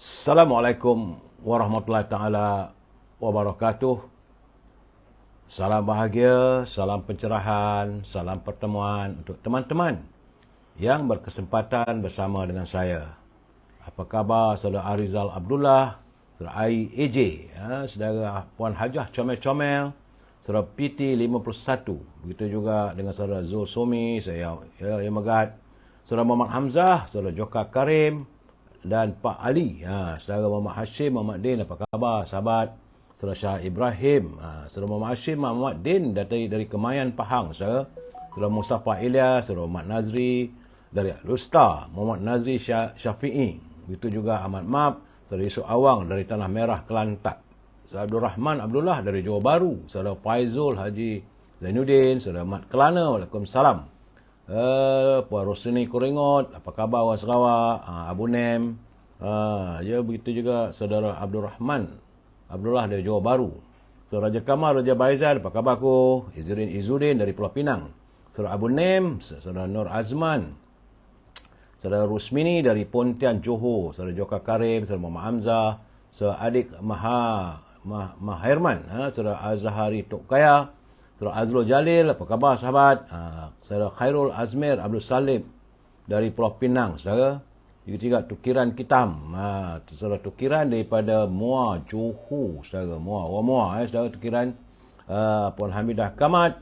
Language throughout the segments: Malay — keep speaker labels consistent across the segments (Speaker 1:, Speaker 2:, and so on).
Speaker 1: Assalamualaikum warahmatullahi taala wabarakatuh. Salam bahagia, salam pencerahan, salam pertemuan untuk teman-teman yang berkesempatan bersama dengan saya. Apa khabar saudara Arizal Abdullah, saudara Ai AJ, saudara Puan Hajah Comel-Comel, saudara PT 51. Begitu juga dengan saudara Zul Somi, saya Megat, saudara Muhammad Hamzah, saudara Joka Karim, dan Pak Ali, saudara Muhammad Hashim, Muhammad Din, apa khabar sahabat? Saudara Syah Ibrahim, saudara Muhammad Hashim, Muhammad Din dari Kemayan Pahang, saudara Mustafa Ilyas, saudara Muhammad Nazri dari Lusta, Muhammad Nazri Syafi'i, begitu juga Ahmad Mab, saudara Yusuf Awang dari Tanah Merah Kelantan, saudara Abdul Rahman Abdullah dari Johor Bahru, saudara Faizul Haji Zainuddin, saudara Mat Kelana, Waalaikumsalam. Puan Rosini Kuringot, apa khabar orang Sarawak, Abu Nem, begitu juga saudara Abdul Rahman Abdullah dari Johor Bahru, saudara Raja Kamal Raja Baizal, apa khabar ku, Izzuddin dari Pulau Pinang, saudara Abu Nem, saudara Nur Azman, saudara Rusmini dari Pontian Johor, saudara Joka Karim, saudara Muhammad Hamzah, saudara adik Maherman, saudara Azhari Tok Kaya, saudara Azrul Jalil, apa khabar sahabat? Saudara Khairul Azmir Abdul Salim dari Pulau Pinang, saudara. Juga Tukiran Kitam, saudara Tukiran daripada Muar Johor, saudara Muar, saudara Tukiran. Puan Hamidah Kamat,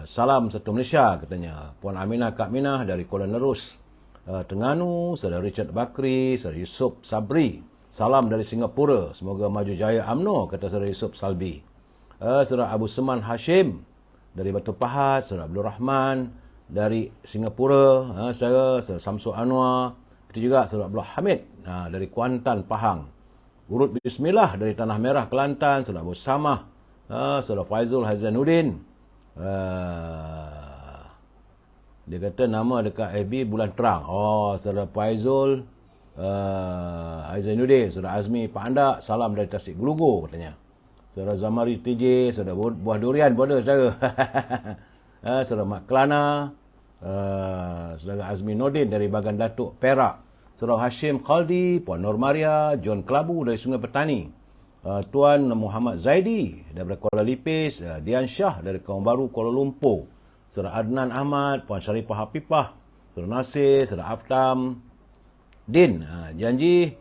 Speaker 1: salam satu Malaysia katanya. Puan Aminah Kak Minah dari Kuala Nerus, Terengganu, saudara Richard Bakri, saudara Yusuf Sabri, salam dari Singapura, semoga maju jaya UMNO, kata saudara Yusuf Salbi. Saudara Abu Seman Hashim dari Batu Pahat, saudara Abdul Rahman dari Singapura, saudara Samsul Anwar, itu juga saudara Abdul Hamid dari Kuantan Pahang, Urut Bismillah dari Tanah Merah Kelantan, saudara Abu Samah, saudara Faizul Hazanuddin, dia kata nama dekat FB Bulan Terang. Saudara Faizul Hazanuddin, saudara Azmi Pak Andak, salam dari Tasik Gelugur katanya. Saudara Zamari TJ, saudara Buah Durian pun ada, saudara. Saudara Mat Kelana, saudara Azmi Nordin dari Bagan Datuk Perak, saudara Hashim Khaldi, Puan Nur Maria, John Kelabu dari Sungai Petani, Tuan Muhammad Zaidi daripada Kuala Lipis, Dian Shah dari Kaum Baru Kuala Lumpur, saudara Adnan Ahmad, Puan Sharifah Hafifah, saudara Nasir, saudara Aftam Din. Janji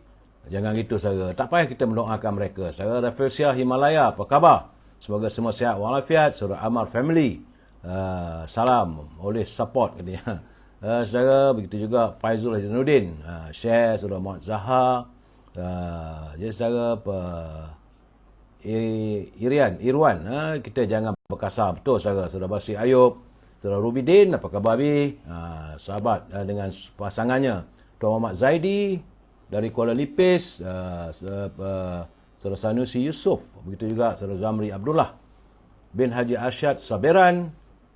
Speaker 1: jangan gitu, saudara. Tak payah kita mendoakan mereka. Saudara Rafelsia Himalaya, apa khabar? Semoga semua sihat walafiat. Saudara Amar Family, salam, oleh support katanya. Saudara, begitu juga Faizul Hazanuddin, share, saudara Muhammad Zaha, jadi saudara Irwan, kita jangan berkasar, betul saudara. Saudara Basri Ayub, saudara Rubidin, apa khabar Abi? Sahabat dengan pasangannya, Tuan Muhammad Zaidi dari Kuala Lipis, saudara Sanusi Yusof, begitu juga saudara Zamri Abdullah bin Haji Arsyad Saberan,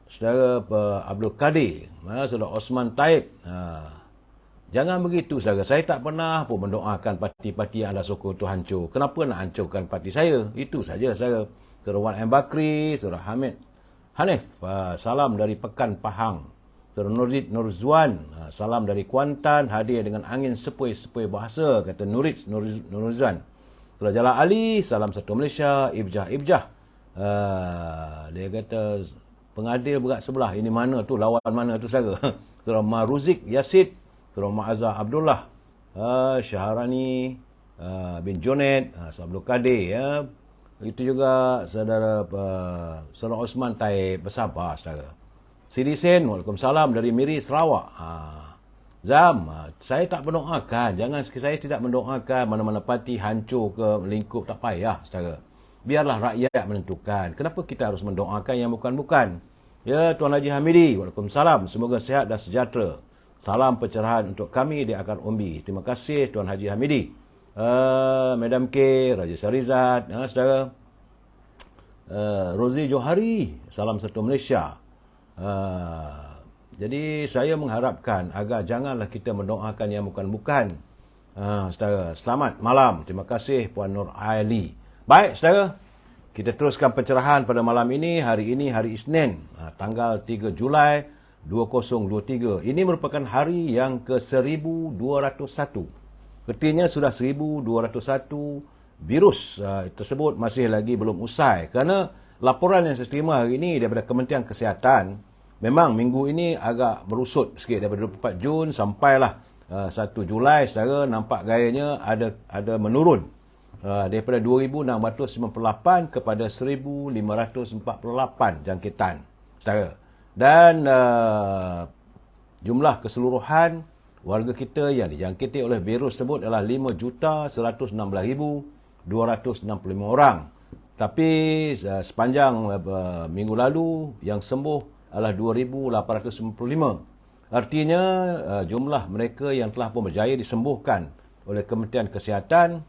Speaker 1: saudara Abdul Qadir, saudara Osman Taib. Jangan begitu, saudara. Saya tak pernah pun mendoakan parti-parti yang anda sokong itu hancur. Kenapa nak hancurkan parti saya? Itu saja, saudara. Saudara Wan M. Bakri, saudara Hamid Hanif, salam dari Pekan Pahang. Saudara Nurzuan, salam dari Kuantan, hadir dengan angin sepoi-sepoi bahasa, kata Nurzuan. Saudara Jalal Ali, salam satu Malaysia, Ibjah. Dia kata pengadil berat sebelah, ini mana tu, lawan mana tu, saudara. Saudara Maruzik Yasid, saudara Ma'azah Abdullah, Syaharani bin Jonet, saudara Abdul Qadir, itu juga saudara Osman Taib, bersabar saudara. Sidi Sen, Waalaikumsalam dari Miri Sarawak. Zam, saya tak mendoakan, saya tidak mendoakan mana-mana parti hancur ke melingkup, tak payah saudara. Biarlah rakyat menentukan. Kenapa kita harus mendoakan yang bukan-bukan? Ya, Tuan Haji Hamidi, Waalaikumsalam, semoga sihat dan sejahtera. Salam pencerahan untuk kami di Akar Umbi. Terima kasih Tuan Haji Hamidi. Madam K, Raja Sarizat, saudara. Rozi Johari, salam satu Malaysia. Jadi saya mengharapkan agar janganlah kita mendoakan yang bukan-bukan. Saudara, selamat malam. Terima kasih Puan Nur Ali. Baik saudara, kita teruskan pencerahan pada malam ini. Hari ini hari Isnin, tanggal 3 Julai 2023. Ini merupakan hari yang ke-1201 Artinya sudah 1,201 virus tersebut masih lagi belum usai. Kerana laporan yang saya terima hari ini daripada Kementerian Kesihatan, memang minggu ini agak merusut sikit daripada 24 Jun sampailah 1 Julai, saudara, nampak gayanya ada menurun daripada 2,698 kepada 1,548 jangkitan, saudara. Dan jumlah keseluruhan warga kita yang dijangkiti oleh virus tersebut adalah 5,116,265 orang. Tapi sepanjang minggu lalu yang sembuh adalah 2,895. Artinya jumlah mereka yang telah pun berjaya disembuhkan oleh Kementerian Kesihatan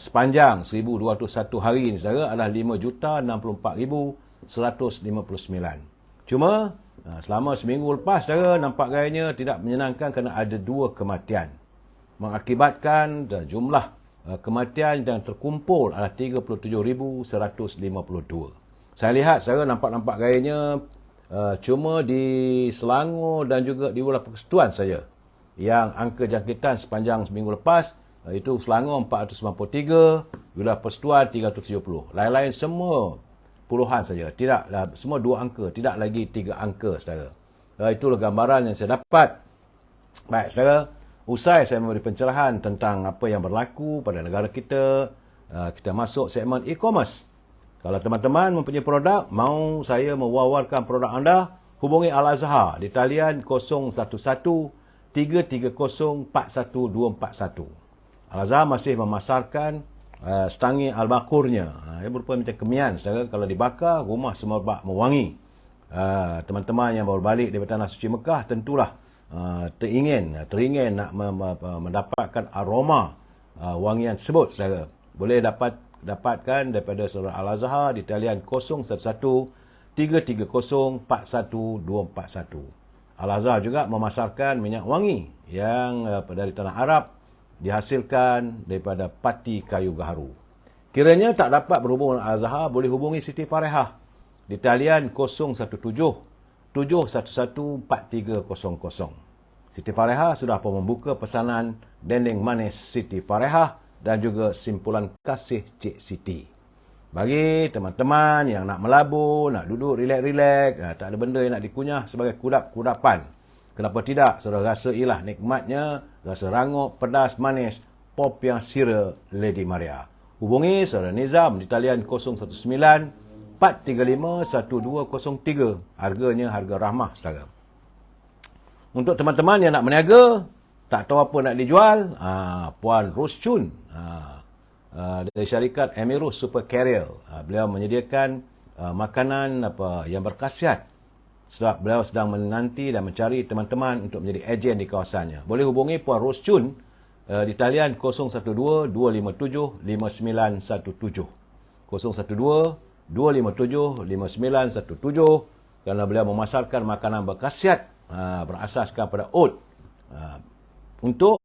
Speaker 1: sepanjang 1,201 hari ini, saudara, adalah 5,064,159. Cuma selama seminggu lepas, saudara, nampak gayanya tidak menyenangkan kerana ada 2 kematian. Mengakibatkan jumlah kematian yang terkumpul adalah 37,152. Saya lihat, saudara, nampak gayanya cuma di Selangor dan juga di Wilayah Persekutuan saja yang angka jangkitan sepanjang seminggu lepas itu Selangor 493, Wilayah Persekutuan 370. Lain-lain semua puluhan saja. Tidak, semua 2 angka, tidak lagi 3 angka, saudara. Itulah gambaran yang saya dapat. Baik, saudara, usai saya memberi pencerahan tentang apa yang berlaku pada negara kita, kita masuk segmen e-commerce. Kalau teman-teman mempunyai produk, mahu saya mewawarkan produk anda, hubungi Al-Azhar di talian 011-330-41241. Al-Azhar masih memasarkan setangi al-bakurnya. Ia berupa macam kemian, saudara. Kalau dibakar, rumah semerbak mewangi. Teman-teman yang baru balik daripada Tanah Suci Mekah tentulah teringin nak mendapatkan aroma wangian tersebut, saudara. Boleh dapatkan daripada saudara Al-Azhar di talian 011-330-41241. Al-Azhar juga memasarkan minyak wangi yang dari tanah Arab dihasilkan daripada pati kayu gaharu. Kiranya tak dapat berhubung dengan Al-Azhar, boleh hubungi Siti Farehah di talian 017-711-4300. Siti Farehah sudah pun membuka pesanan dendeng manis Siti Farehah dan juga simpulan kasih Cik Siti. Bagi teman-teman yang nak melabur, nak duduk rilek-rilek, tak ada benda yang nak dikunyah sebagai kudap-kudapan, kenapa tidak? Saudara rasa ialah nikmatnya, rasa rangup, pedas, manis, pop yang sira Lady Maria. Hubungi saudara Nizam di talian 019-435-1203. Harganya harga rahmah, saudara. Untuk teman-teman yang nak berniaga, tak tahu apa nak dijual, Puan Ros Chun dari syarikat Emirus Super Carrier. Beliau menyediakan makanan yang berkhasiat. Sebab beliau sedang menanti dan mencari teman-teman untuk menjadi ejen di kawasannya. Boleh hubungi Puan Ros Chun di talian 012-257-5917. 012-257-5917 kerana beliau memasarkan makanan berkhasiat berasaskan pada oat untuk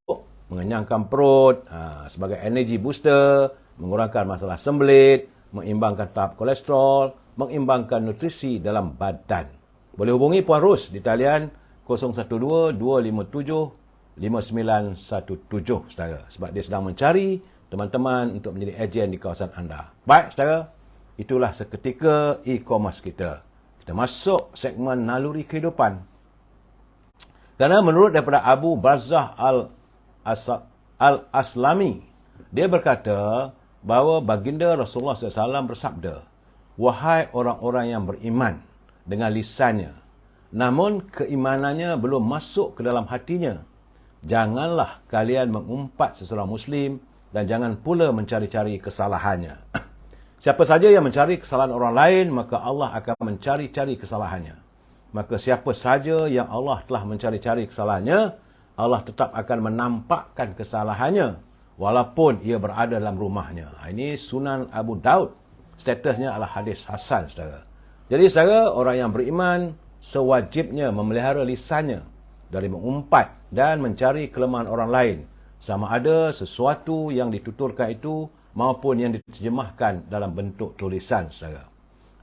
Speaker 1: mengenyangkan perut, sebagai energy booster, mengurangkan masalah sembelit, mengimbangkan tahap kolesterol, mengimbangkan nutrisi dalam badan. Boleh hubungi Puan Ros di talian 012-257-5917, saudara. Sebab dia sedang mencari teman-teman untuk menjadi ejen di kawasan anda. Baik, saudara. Itulah seketika e-commerce kita. Kita masuk segmen naluri kehidupan. Kerana menurut daripada Abu Barzah Al-Aslami, dia berkata bahawa baginda Rasulullah SAW bersabda, "Wahai orang-orang yang beriman dengan lisannya, namun keimanannya belum masuk ke dalam hatinya, janganlah kalian mengumpat seseorang Muslim dan jangan pula mencari-cari kesalahannya." Siapa saja yang mencari kesalahan orang lain, maka Allah akan mencari-cari kesalahannya. Maka siapa saja yang Allah telah mencari-cari kesalahannya, Allah tetap akan menampakkan kesalahannya walaupun ia berada dalam rumahnya. Ini Sunan Abu Daud. Statusnya adalah hadis hasan, saudara. Jadi, saudara, orang yang beriman sewajibnya memelihara lisannya dari mengumpat dan mencari kelemahan orang lain, sama ada sesuatu yang dituturkan itu maupun yang diterjemahkan dalam bentuk tulisan, saudara.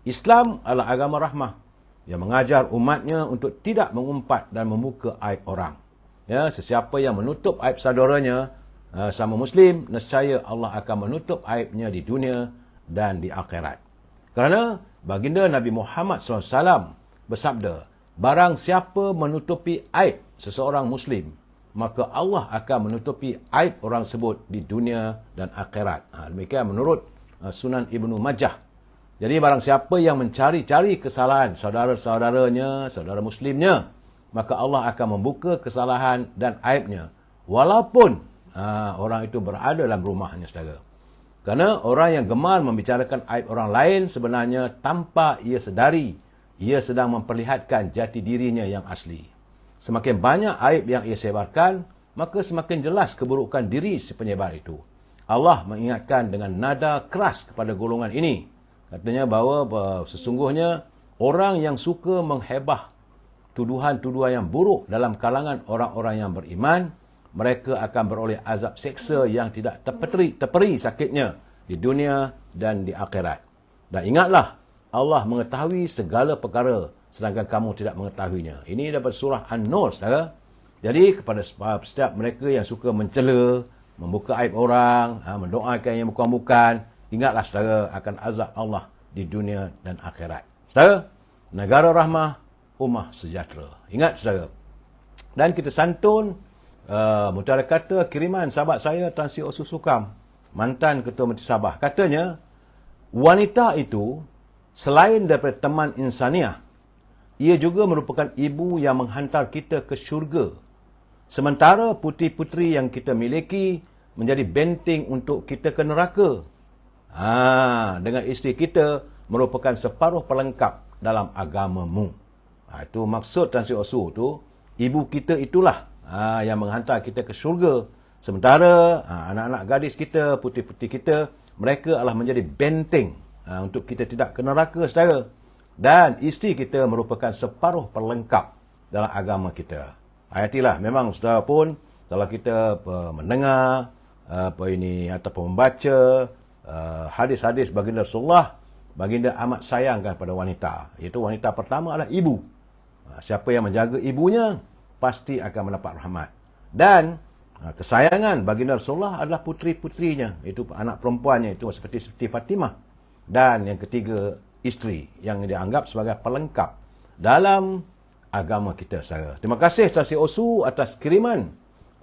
Speaker 1: Islam adalah agama rahmah yang mengajar umatnya untuk tidak mengumpat dan membuka aib orang. Ya, sesiapa yang menutup aib saudaranya, sama Muslim, nescaya Allah akan menutup aibnya di dunia dan di akhirat. Kerana baginda Nabi Muhammad SAW bersabda, barang siapa menutupi aib seseorang Muslim, maka Allah akan menutupi aib orang tersebut di dunia dan akhirat. Demikian menurut Sunan Ibnu Majah. Jadi barang siapa yang mencari-cari kesalahan saudara-saudaranya, saudara Muslimnya, maka Allah akan membuka kesalahan dan aibnya. Walaupun orang itu berada dalam rumahnya, saudara. Kerana orang yang gemar membicarakan aib orang lain sebenarnya tanpa ia sedari, ia sedang memperlihatkan jati dirinya yang asli. Semakin banyak aib yang ia sebarkan, maka semakin jelas keburukan diri si penyebar itu. Allah mengingatkan dengan nada keras kepada golongan ini. Katanya bahawa sesungguhnya orang yang suka menghebah tuduhan-tuduhan yang buruk dalam kalangan orang-orang yang beriman, mereka akan beroleh azab seksa yang tidak terperi sakitnya di dunia dan di akhirat. Dan ingatlah, Allah mengetahui segala perkara sedangkan kamu tidak mengetahuinya. Ini dapat surah An-Nur, saudara. Jadi kepada setiap mereka yang suka mencela, membuka aib orang, mendoakan yang bukan-bukan, ingatlah saudara akan azab Allah di dunia dan akhirat. Saudara, negara rahmah, ummah sejahtera. Ingat saudara. Dan kita santun mutiara kata kiriman sahabat saya Tan Sri Osu Sukam, mantan Ketua Menteri Sabah. Katanya, wanita itu selain daripada teman insaniah, ia juga merupakan ibu yang menghantar kita ke syurga. Sementara puteri-puteri yang kita miliki menjadi benteng untuk kita ke neraka. Dengan isteri kita merupakan separuh pelengkap dalam agamamu. Itu maksud Tan Sri Osu tu, ibu kita itulah yang menghantar kita ke syurga. Sementara anak-anak gadis kita, puteri-puteri kita, mereka adalah menjadi benteng untuk kita tidak ke neraka, saudara. Dan isteri kita merupakan separuh pelengkap dalam agama kita. Hayatilah, memang saudara pun, kalau kita mendengar ataupun membaca hadis-hadis baginda Rasulullah, baginda amat sayangkan pada wanita. Iaitu wanita pertama adalah ibu. Siapa yang menjaga ibunya, pasti akan mendapat rahmat. Dan kesayangan baginda Rasulullah adalah puteri-puterinya, itu anak perempuannya, itu seperti Fatimah. Dan yang ketiga, isteri yang dianggap sebagai pelengkap dalam agama kita, saudara. Terima kasih Tan Sri Osu atas kiriman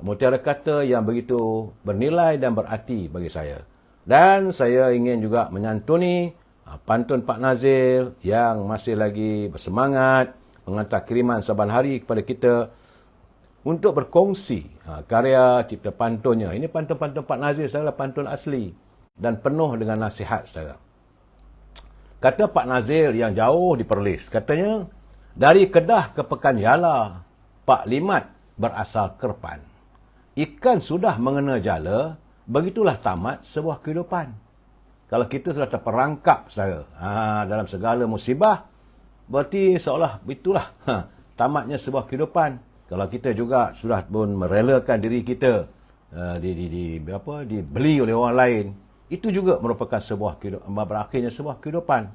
Speaker 1: mutiara kata yang begitu bernilai dan berarti bagi saya. Dan saya ingin juga menyantuni pantun Pak Nazil yang masih lagi bersemangat menghantar kiriman saban hari kepada kita untuk berkongsi karya cipta pantunnya. Ini pantun-pantun Pak Nazil, saudara, pantun asli dan penuh dengan nasihat, saudara. Kata Pak Nazil yang jauh di Perlis, katanya, dari Kedah ke Pekan Yala, Pak Limat berasal Kerpan. Ikan sudah mengena jala, begitulah tamat sebuah kehidupan. Kalau kita sudah terperangkap, saudara, dalam segala musibah, berarti seolah itulah tamatnya sebuah kehidupan. Kalau kita juga sudah pun merelakan diri kita dibeli oleh orang lain, itu juga merupakan sebuah kehidupan, berakhirnya sebuah kehidupan.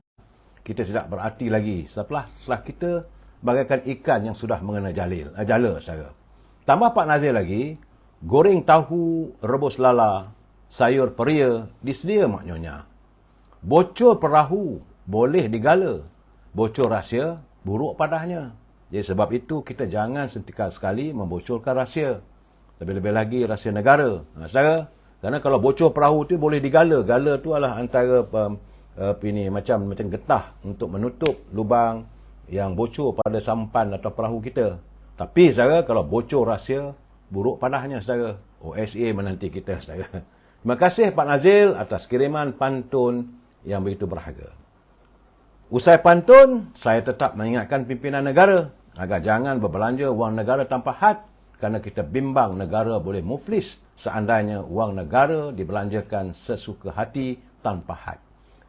Speaker 1: Kita tidak berarti lagi setelah kita bagaikan ikan yang sudah mengena jala, saudara. Tambah Pak Nazir lagi, goreng tahu, rebus lala, sayur peria, disedia maknyonya. Bocor perahu, boleh digala. Bocor rahsia, buruk padahnya. Jadi sebab itu kita jangan sekali membocorkan rahsia. Lebih-lebih lagi rahsia negara. Saudara, kerana kalau bocor perahu tu boleh digala. Gala tu adalah antara macam getah untuk menutup lubang yang bocor pada sampan atau perahu kita. Tapi saudara, kalau bocor rahsia, buruk padahnya, saudara. OSA menanti kita, saudara. Terima kasih Pak Nazil atas kiriman pantun yang begitu berharga. Usai pantun, saya tetap mengingatkan pimpinan negara agar jangan berbelanja wang negara tanpa had, kerana kita bimbang negara boleh muflis seandainya wang negara dibelanjakan sesuka hati tanpa had.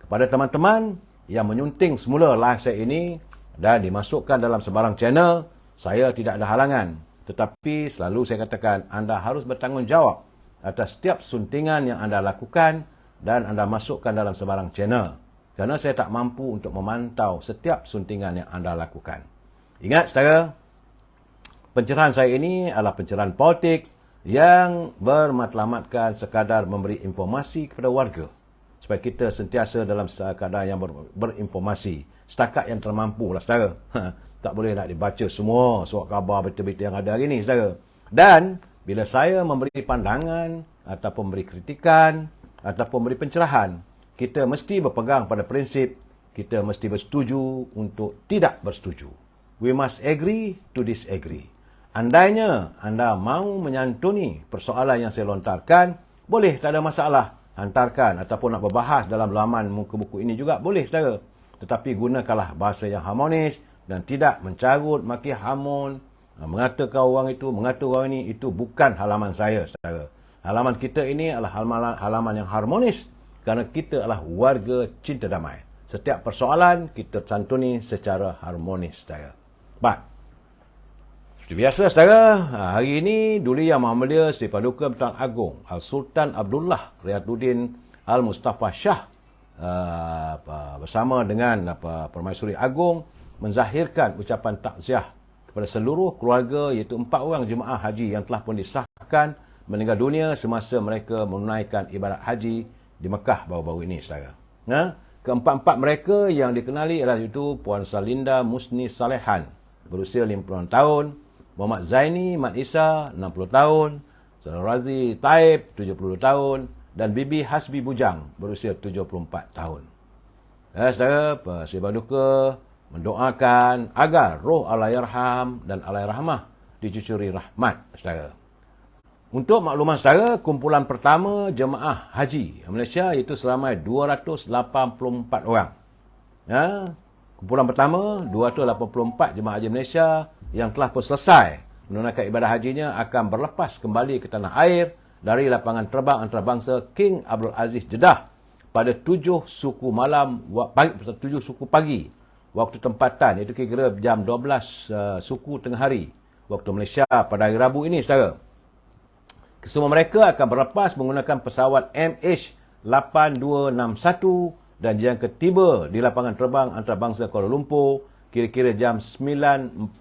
Speaker 1: Kepada teman-teman yang menyunting semula live saya ini dan dimasukkan dalam sebarang channel, saya tidak ada halangan. Tetapi selalu saya katakan, anda harus bertanggungjawab atas setiap suntingan yang anda lakukan dan anda masukkan dalam sebarang channel. Kerana saya tak mampu untuk memantau setiap suntingan yang anda lakukan. Ingat, saudara, pencerahan saya ini adalah pencerahan politik yang bermatlamatkan sekadar memberi informasi kepada warga supaya kita sentiasa dalam keadaan yang berinformasi setakat yang termampu lah saudara. Tak boleh nak dibaca semua surat khabar berita-berita yang ada hari ini saudara. Dan bila saya memberi pandangan ataupun memberi kritikan ataupun memberi pencerahan, kita mesti berpegang pada prinsip kita mesti bersetuju untuk tidak bersetuju. We must agree to disagree. Andainya anda mahu menyantuni persoalan yang saya lontarkan, boleh, tak ada masalah. Hantarkan ataupun nak berbahas dalam laman muka buku ini juga boleh saudara. Tetapi gunakanlah bahasa yang harmonis dan tidak mencarut, maki hamun, mengatakan orang itu, mengatakan orang ini. Itu bukan halaman saya saudara. Halaman kita ini adalah halaman yang harmonis kerana kita adalah warga cinta damai. Setiap persoalan kita santuni secara harmonis saudara. Baik. Seperti biasa saudara, hari ini Duli Yang Maha Mulia Sri Paduka Tuan Agong Al-Sultan Abdullah Riyaduddin Al-Mustafa Shah bersama dengan Permaisuri Agong menzahirkan ucapan takziah kepada seluruh keluarga iaitu 4 orang jemaah haji yang telah pun disahkan meninggal dunia semasa mereka menunaikan ibadat haji di Mekah baru-baru ini saudara. Keempat-empat mereka yang dikenali ialah itu Puan Salinda Musni Salehan berusia 56 tahun, Muhammad Zaini Mat Isa 60 tahun, Saudara Razi Taib 72 tahun dan Bibi Hasbi Bujang berusia 74 tahun. Saudara, Sri Paduka mendoakan agar roh Allahyarham dan Allahyarhamah dicucuri rahmat saudara. Untuk makluman saudara, kumpulan pertama jemaah haji Malaysia iaitu seramai 284 orang. Kumpulan pertama 284 jemaah haji Malaysia yang telah pun selesai menunaikan ibadah hajinya akan berlepas kembali ke tanah air dari lapangan terbang antarabangsa King Abdul Aziz Jeddah pada 7 suku pagi waktu tempatan, iaitu kira jam 12 suku tengah hari waktu Malaysia pada hari Rabu ini saudara. Kesemua mereka akan berlepas menggunakan pesawat MH8261 dan jangka tiba di lapangan terbang antarabangsa Kuala Lumpur kira-kira jam 9.45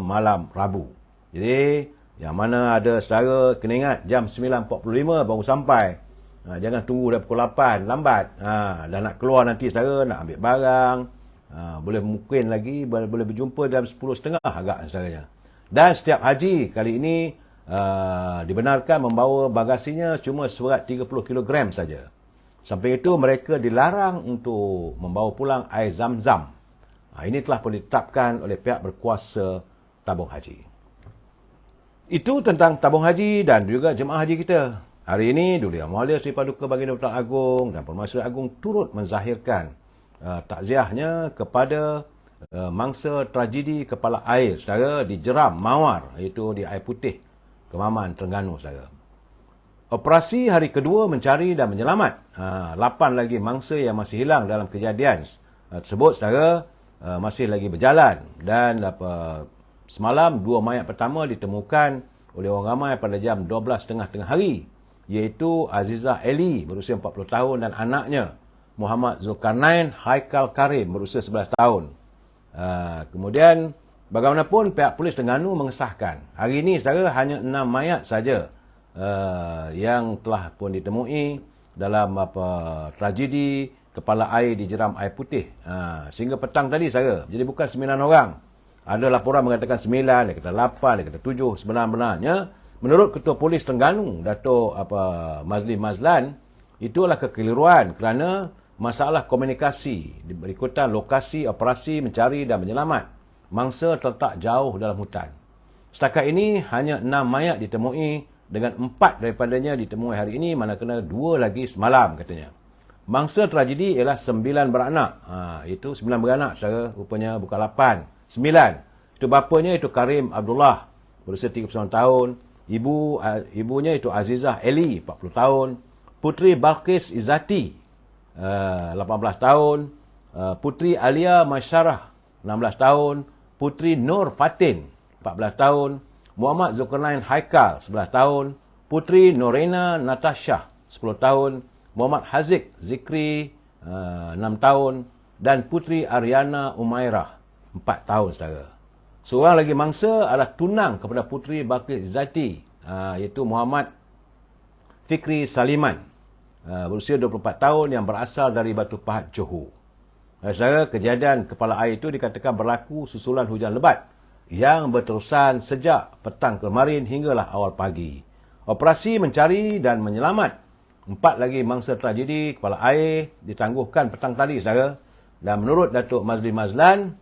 Speaker 1: malam Rabu. Jadi, yang mana ada saudara kena ingat jam 9.45 baru sampai. Jangan tunggu dah pukul 8, lambat. Dah nak keluar nanti saudara, nak ambil barang. Boleh mungkin lagi, boleh berjumpa jam 10.30 agak saudaranya. Dan setiap haji kali ini dibenarkan membawa bagasinya cuma seberat 30 kg saja. Sampai itu mereka dilarang untuk membawa pulang air zam-zam. Ini telah pun ditetapkan oleh pihak berkuasa tabung haji. Itu tentang tabung haji dan juga jemaah haji kita. Hari ini Duli Yang Maha Mulia Sri Paduka Baginda Tuan Agong dan Permaisuri Agong turut menzahirkan takziahnya kepada mangsa tragedi kepala air saudara di Jeram Mawar, iaitu di Air Putih, Kemaman, Terengganu saudara. Operasi hari kedua mencari dan menyelamat 8 lagi mangsa yang masih hilang dalam kejadian tersebut saudara masih lagi berjalan dan semalam 2 mayat pertama ditemukan oleh orang ramai pada jam 12.30 tengah hari, iaitu Azizah Eli berusia 40 tahun dan anaknya Muhammad Zulkarnain Haikal Karim berusia 11 tahun. Kemudian bagaimanapun pihak polis Terengganu mengesahkan hari ini saudara hanya 6 mayat saja yang telah pun ditemui dalam tragedi kepala air di Jeram Air Putih. Sehingga petang tadi saudara. Jadi bukan 9 orang. Ada laporan mengatakan 9, dia kata 8, dia kata 7. Sebenarnya menurut Ketua Polis Terengganu, Dato' Mazli Mazlan, itu adalah kekeliruan kerana masalah komunikasi berikutan lokasi operasi mencari dan menyelamat. Mangsa terletak jauh dalam hutan. Setakat ini hanya 6 mayat ditemui dengan 4 daripadanya ditemui hari ini, manakala 2 lagi semalam katanya. Mangsa tragedi ialah 9 beranak. Itu 9 beranak saudara, rupanya bukan 8. 9. Itu bapanya itu Karim Abdullah berusia 39 tahun. Ibunya itu Azizah Eli 40 tahun. Putri Balqis Izzati 18 tahun. Putri Alia Masyarah 16 tahun. Putri Nur Fatin 14 tahun. Muhammad Zulkarnain Haikal 11 tahun. Putri Norena Natasha 10 tahun. Muhammad Haziq Zikri 6 tahun dan Putri Ariana Umairah 4 tahun saudara. Seorang lagi mangsa adalah tunang kepada Putri Balqis Izzati iaitu Muhammad Fikri Saliman, berusia 24 tahun yang berasal dari Batu Pahat, Johor. Saudara, kejadian kepala air itu dikatakan berlaku susulan hujan lebat yang berterusan sejak petang kemarin hinggalah awal pagi. Operasi mencari dan menyelamat 4 lagi mangsa tragedi kepala air ditangguhkan petang tadi, saudara. Dan menurut Datuk Mazli Mazlan,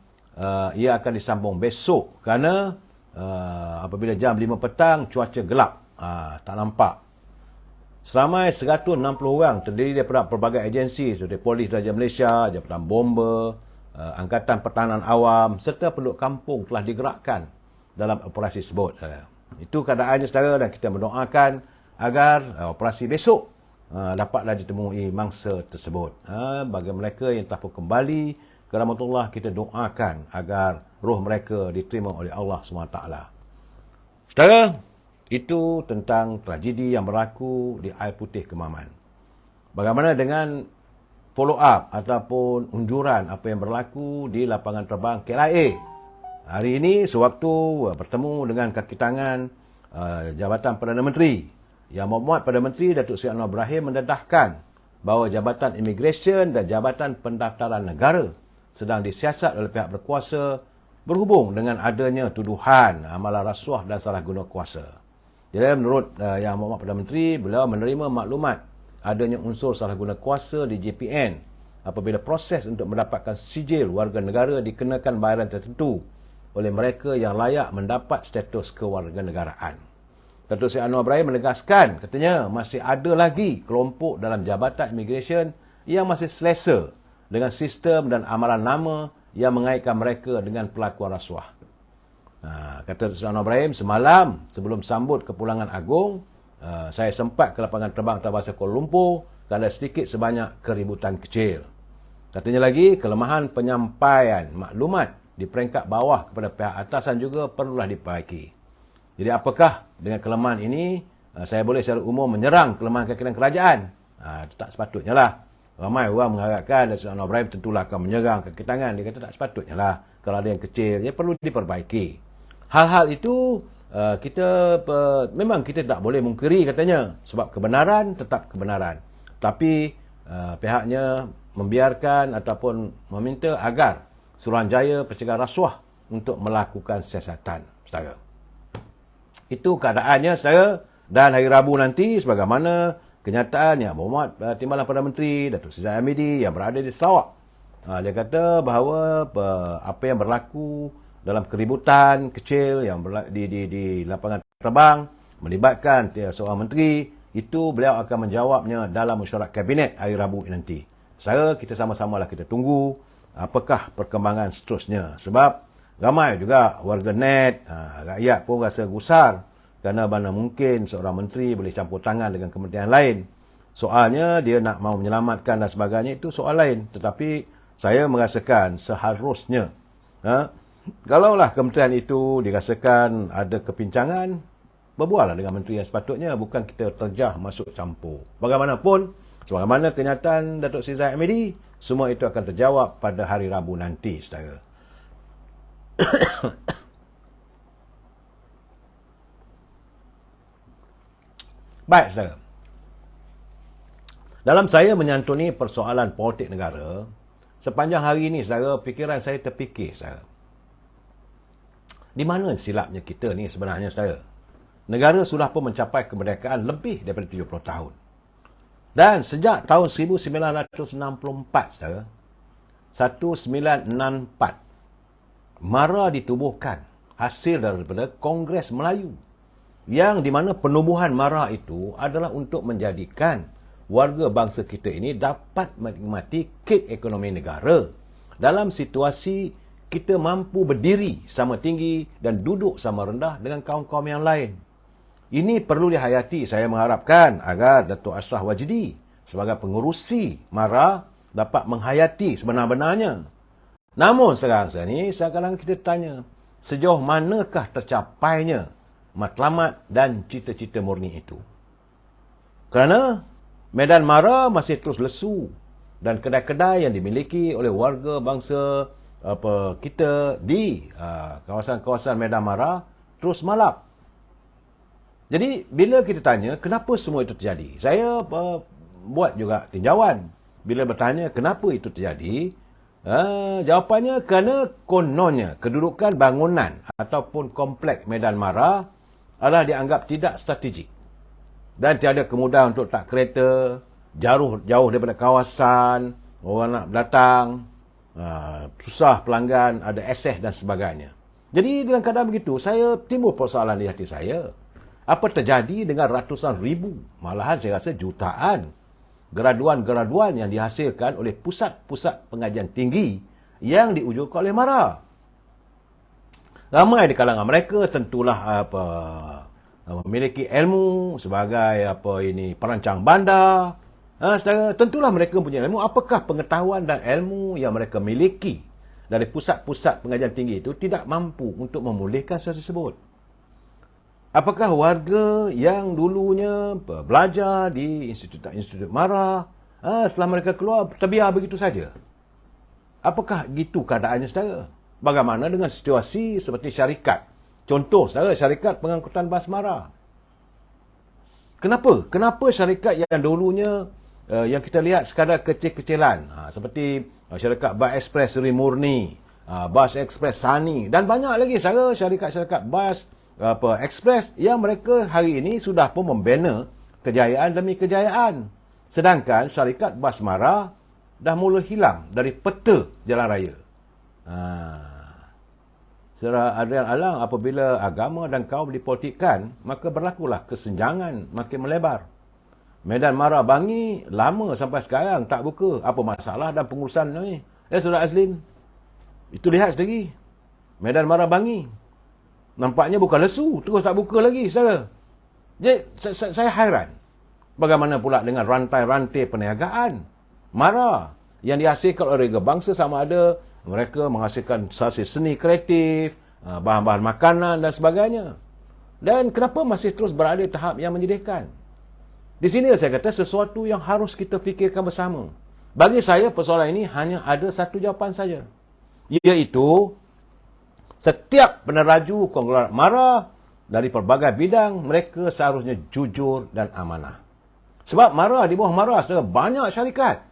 Speaker 1: ia akan disambung besok kerana apabila jam 5 petang cuaca gelap, tak nampak. Seramai 160 orang terdiri daripada pelbagai agensi seperti Polis Raja Malaysia, Jabatan Bomba, Angkatan Pertahanan Awam serta penduduk kampung telah digerakkan dalam operasi tersebut. Itu keadaannya, saudara, dan kita mendoakan agar operasi besok dapatlah ditemui mangsa tersebut. Bagi mereka yang telah pun kembali ke rahmatullah, kita doakan agar roh mereka diterima oleh Allah SWT. Saudara, itu tentang tragedi yang berlaku di Air Putih Kemaman. Bagaimana dengan follow up ataupun unjuran apa yang berlaku di lapangan terbang KLIA? Hari ini sewaktu bertemu dengan kaki tangan Jabatan Perdana Menteri, yang memuat Perdana Menteri Datuk Seri Anwar Ibrahim mendedahkan bahawa Jabatan Imigresen dan Jabatan Pendaftaran Negara sedang disiasat oleh pihak berkuasa berhubung dengan adanya tuduhan amalan rasuah dan salah guna kuasa. Jadi menurut Yang Amat Perdana Menteri, beliau menerima maklumat adanya unsur salah guna kuasa di JPN apabila proses untuk mendapatkan sijil warga negara dikenakan bayaran tertentu oleh mereka yang layak mendapat status kewarganegaraan. Datuk Seri Anwar Ibrahim menegaskan, katanya masih ada lagi kelompok dalam Jabatan Imigresen yang masih selesa dengan sistem dan amalan lama yang mengaitkan mereka dengan pelakuan rasuah. Kata Datuk Seri Anwar Ibrahim, semalam sebelum sambut kepulangan agung, saya sempat ke lapangan terbang antarabangsa Kuala Lumpur kerana sedikit sebanyak keributan kecil. Katanya lagi, kelemahan penyampaian maklumat di peringkat bawah kepada pihak atasan juga perlulah diperbaiki. Jadi apakah dengan kelemahan ini saya boleh secara umum menyerang kelemahan kekilan kerajaan? Itu tak sepatutnya lah. Ramai orang mengharapkan Datuk Seri Anwar Ibrahim tentulah akan menyerang kaki tangan. Dia kata tak sepatutnya lah. Kalau ada yang kecil, dia perlu diperbaiki. Hal-hal itu memang kita tak boleh mungkiri, katanya, sebab kebenaran tetap kebenaran. Tapi pihaknya membiarkan ataupun meminta agar Suruhanjaya Pencegahan Rasuah untuk melakukan siasatan, saudara. Itu keadaannya, saudara. Dan hari Rabu nanti, sebagaimana kenyataan yang memuat Timbalan Perdana Menteri Datuk Seri Zahid Hamidi yang berada di Sarawak, dia kata bahawa apa yang berlaku dalam keributan kecil yang di lapangan terbang melibatkan seorang menteri, itu beliau akan menjawabnya dalam mesyuarat kabinet hari Rabu nanti. Saya kita sama-samalah kita tunggu apakah perkembangan seterusnya, sebab ramai juga warga net, rakyat pun rasa gusar kerana mana mungkin seorang menteri boleh campur tangan dengan kementerian lain. Soalnya dia nak mau menyelamatkan dan sebagainya, itu soal lain. Tetapi saya merasakan seharusnya kalaulah kementerian itu dirasakan ada kepincangan, berbuallah dengan menteri yang sepatutnya, bukan kita terjah masuk campur. Bagaimanapun, sebagaimana kenyataan Datuk Seri Zahid Hamidi, semua itu akan terjawab pada hari Rabu nanti, saudara. Baik, saudara. Dalam saya menyantuni persoalan politik negara, sepanjang hari ini, saudara, fikiran saya terfikir, saudara. Di mana silapnya kita ni sebenarnya, saudara? Negara sudah pun mencapai kemerdekaan lebih daripada 70 tahun. Dan sejak tahun 1964, saudara, 1964, MARA ditubuhkan hasil daripada Kongres Melayu, yang di mana penubuhan MARA itu adalah untuk menjadikan warga bangsa kita ini dapat menikmati kek ekonomi negara dalam situasi kita mampu berdiri sama tinggi dan duduk sama rendah dengan kaum-kaum yang lain. Ini perlu dihayati. Saya mengharapkan agar Datuk Ashraf Wajdi sebagai pengurusi MARA dapat menghayati sebenar-benarnya. Namun sekarang ni, sekarang kita tanya, sejauh manakah tercapainya matlamat dan cita-cita murni itu? Kerana medan MARA masih terus lesu dan kedai-kedai yang dimiliki oleh warga bangsa kita di kawasan-kawasan medan MARA terus malap. Jadi, bila kita tanya, kenapa semua itu terjadi? Saya buat juga tinjauan. Bila bertanya, kenapa itu terjadi? Jawapannya, kerana kononnya kedudukan bangunan ataupun kompleks Medan Mara adalah dianggap tidak strategik. Dan tiada kemudahan untuk letak kereta, jauh daripada kawasan, orang nak datang, susah pelanggan, ada akses dan sebagainya. Jadi dalam keadaan begitu, saya timbul persoalan di hati saya. Apa terjadi dengan ratusan ribu, malahan saya rasa jutaan, graduan-graduan yang dihasilkan oleh pusat-pusat pengajian tinggi yang diwujudkan oleh MARA. Ramai di kalangan mereka tentulah memiliki ilmu sebagai perancang bandar. Saudara, tentulah mereka punya ilmu. Apakah pengetahuan dan ilmu yang mereka miliki dari pusat-pusat pengajian tinggi itu tidak mampu untuk memulihkan sesuatu tersebut? Apakah warga yang dulunya belajar di institut MARA, setelah mereka keluar, terbiar begitu saja? Apakah gitu keadaannya, saudara? Bagaimana dengan situasi seperti syarikat? Contoh, saudara, syarikat pengangkutan bas MARA. Kenapa syarikat yang dulunya yang kita lihat sekadar kecil-kecilan, seperti syarikat Bas Express Seri Murni, Bas Express Sani, dan banyak lagi syarikat-syarikat bas Express yang mereka hari ini sudah pun membina kejayaan demi kejayaan. Sedangkan syarikat bas MARA dah mula hilang dari peta jalan raya. Saudara Adrian Alang, apabila agama dan kaum dipolitikkan, maka berlakulah kesenjangan makin melebar. Medan MARA Bangi lama sampai sekarang tak buka. Apa masalah dalam pengurusan ni? Saudara Azlin, itu lihat sendiri. Medan MARA Bangi nampaknya bukan lesu, terus tak buka lagi, saudara. Jadi, saya hairan. Bagaimana pula dengan rantai-rantai perniagaan MARA yang dihasilkan oleh rega bangsa, sama ada mereka menghasilkan hasil seni kreatif, bahan-bahan makanan dan sebagainya. Dan kenapa masih terus berada di tahap yang menyedihkan? Di sini saya kata sesuatu yang harus kita fikirkan bersama. Bagi saya persoalan ini hanya ada satu jawapan saja. Iaitu, setiap peneraju konglomerat MARA dari pelbagai bidang, mereka seharusnya jujur dan amanah. Sebab MARA, di bawah MARA sudah banyak syarikat.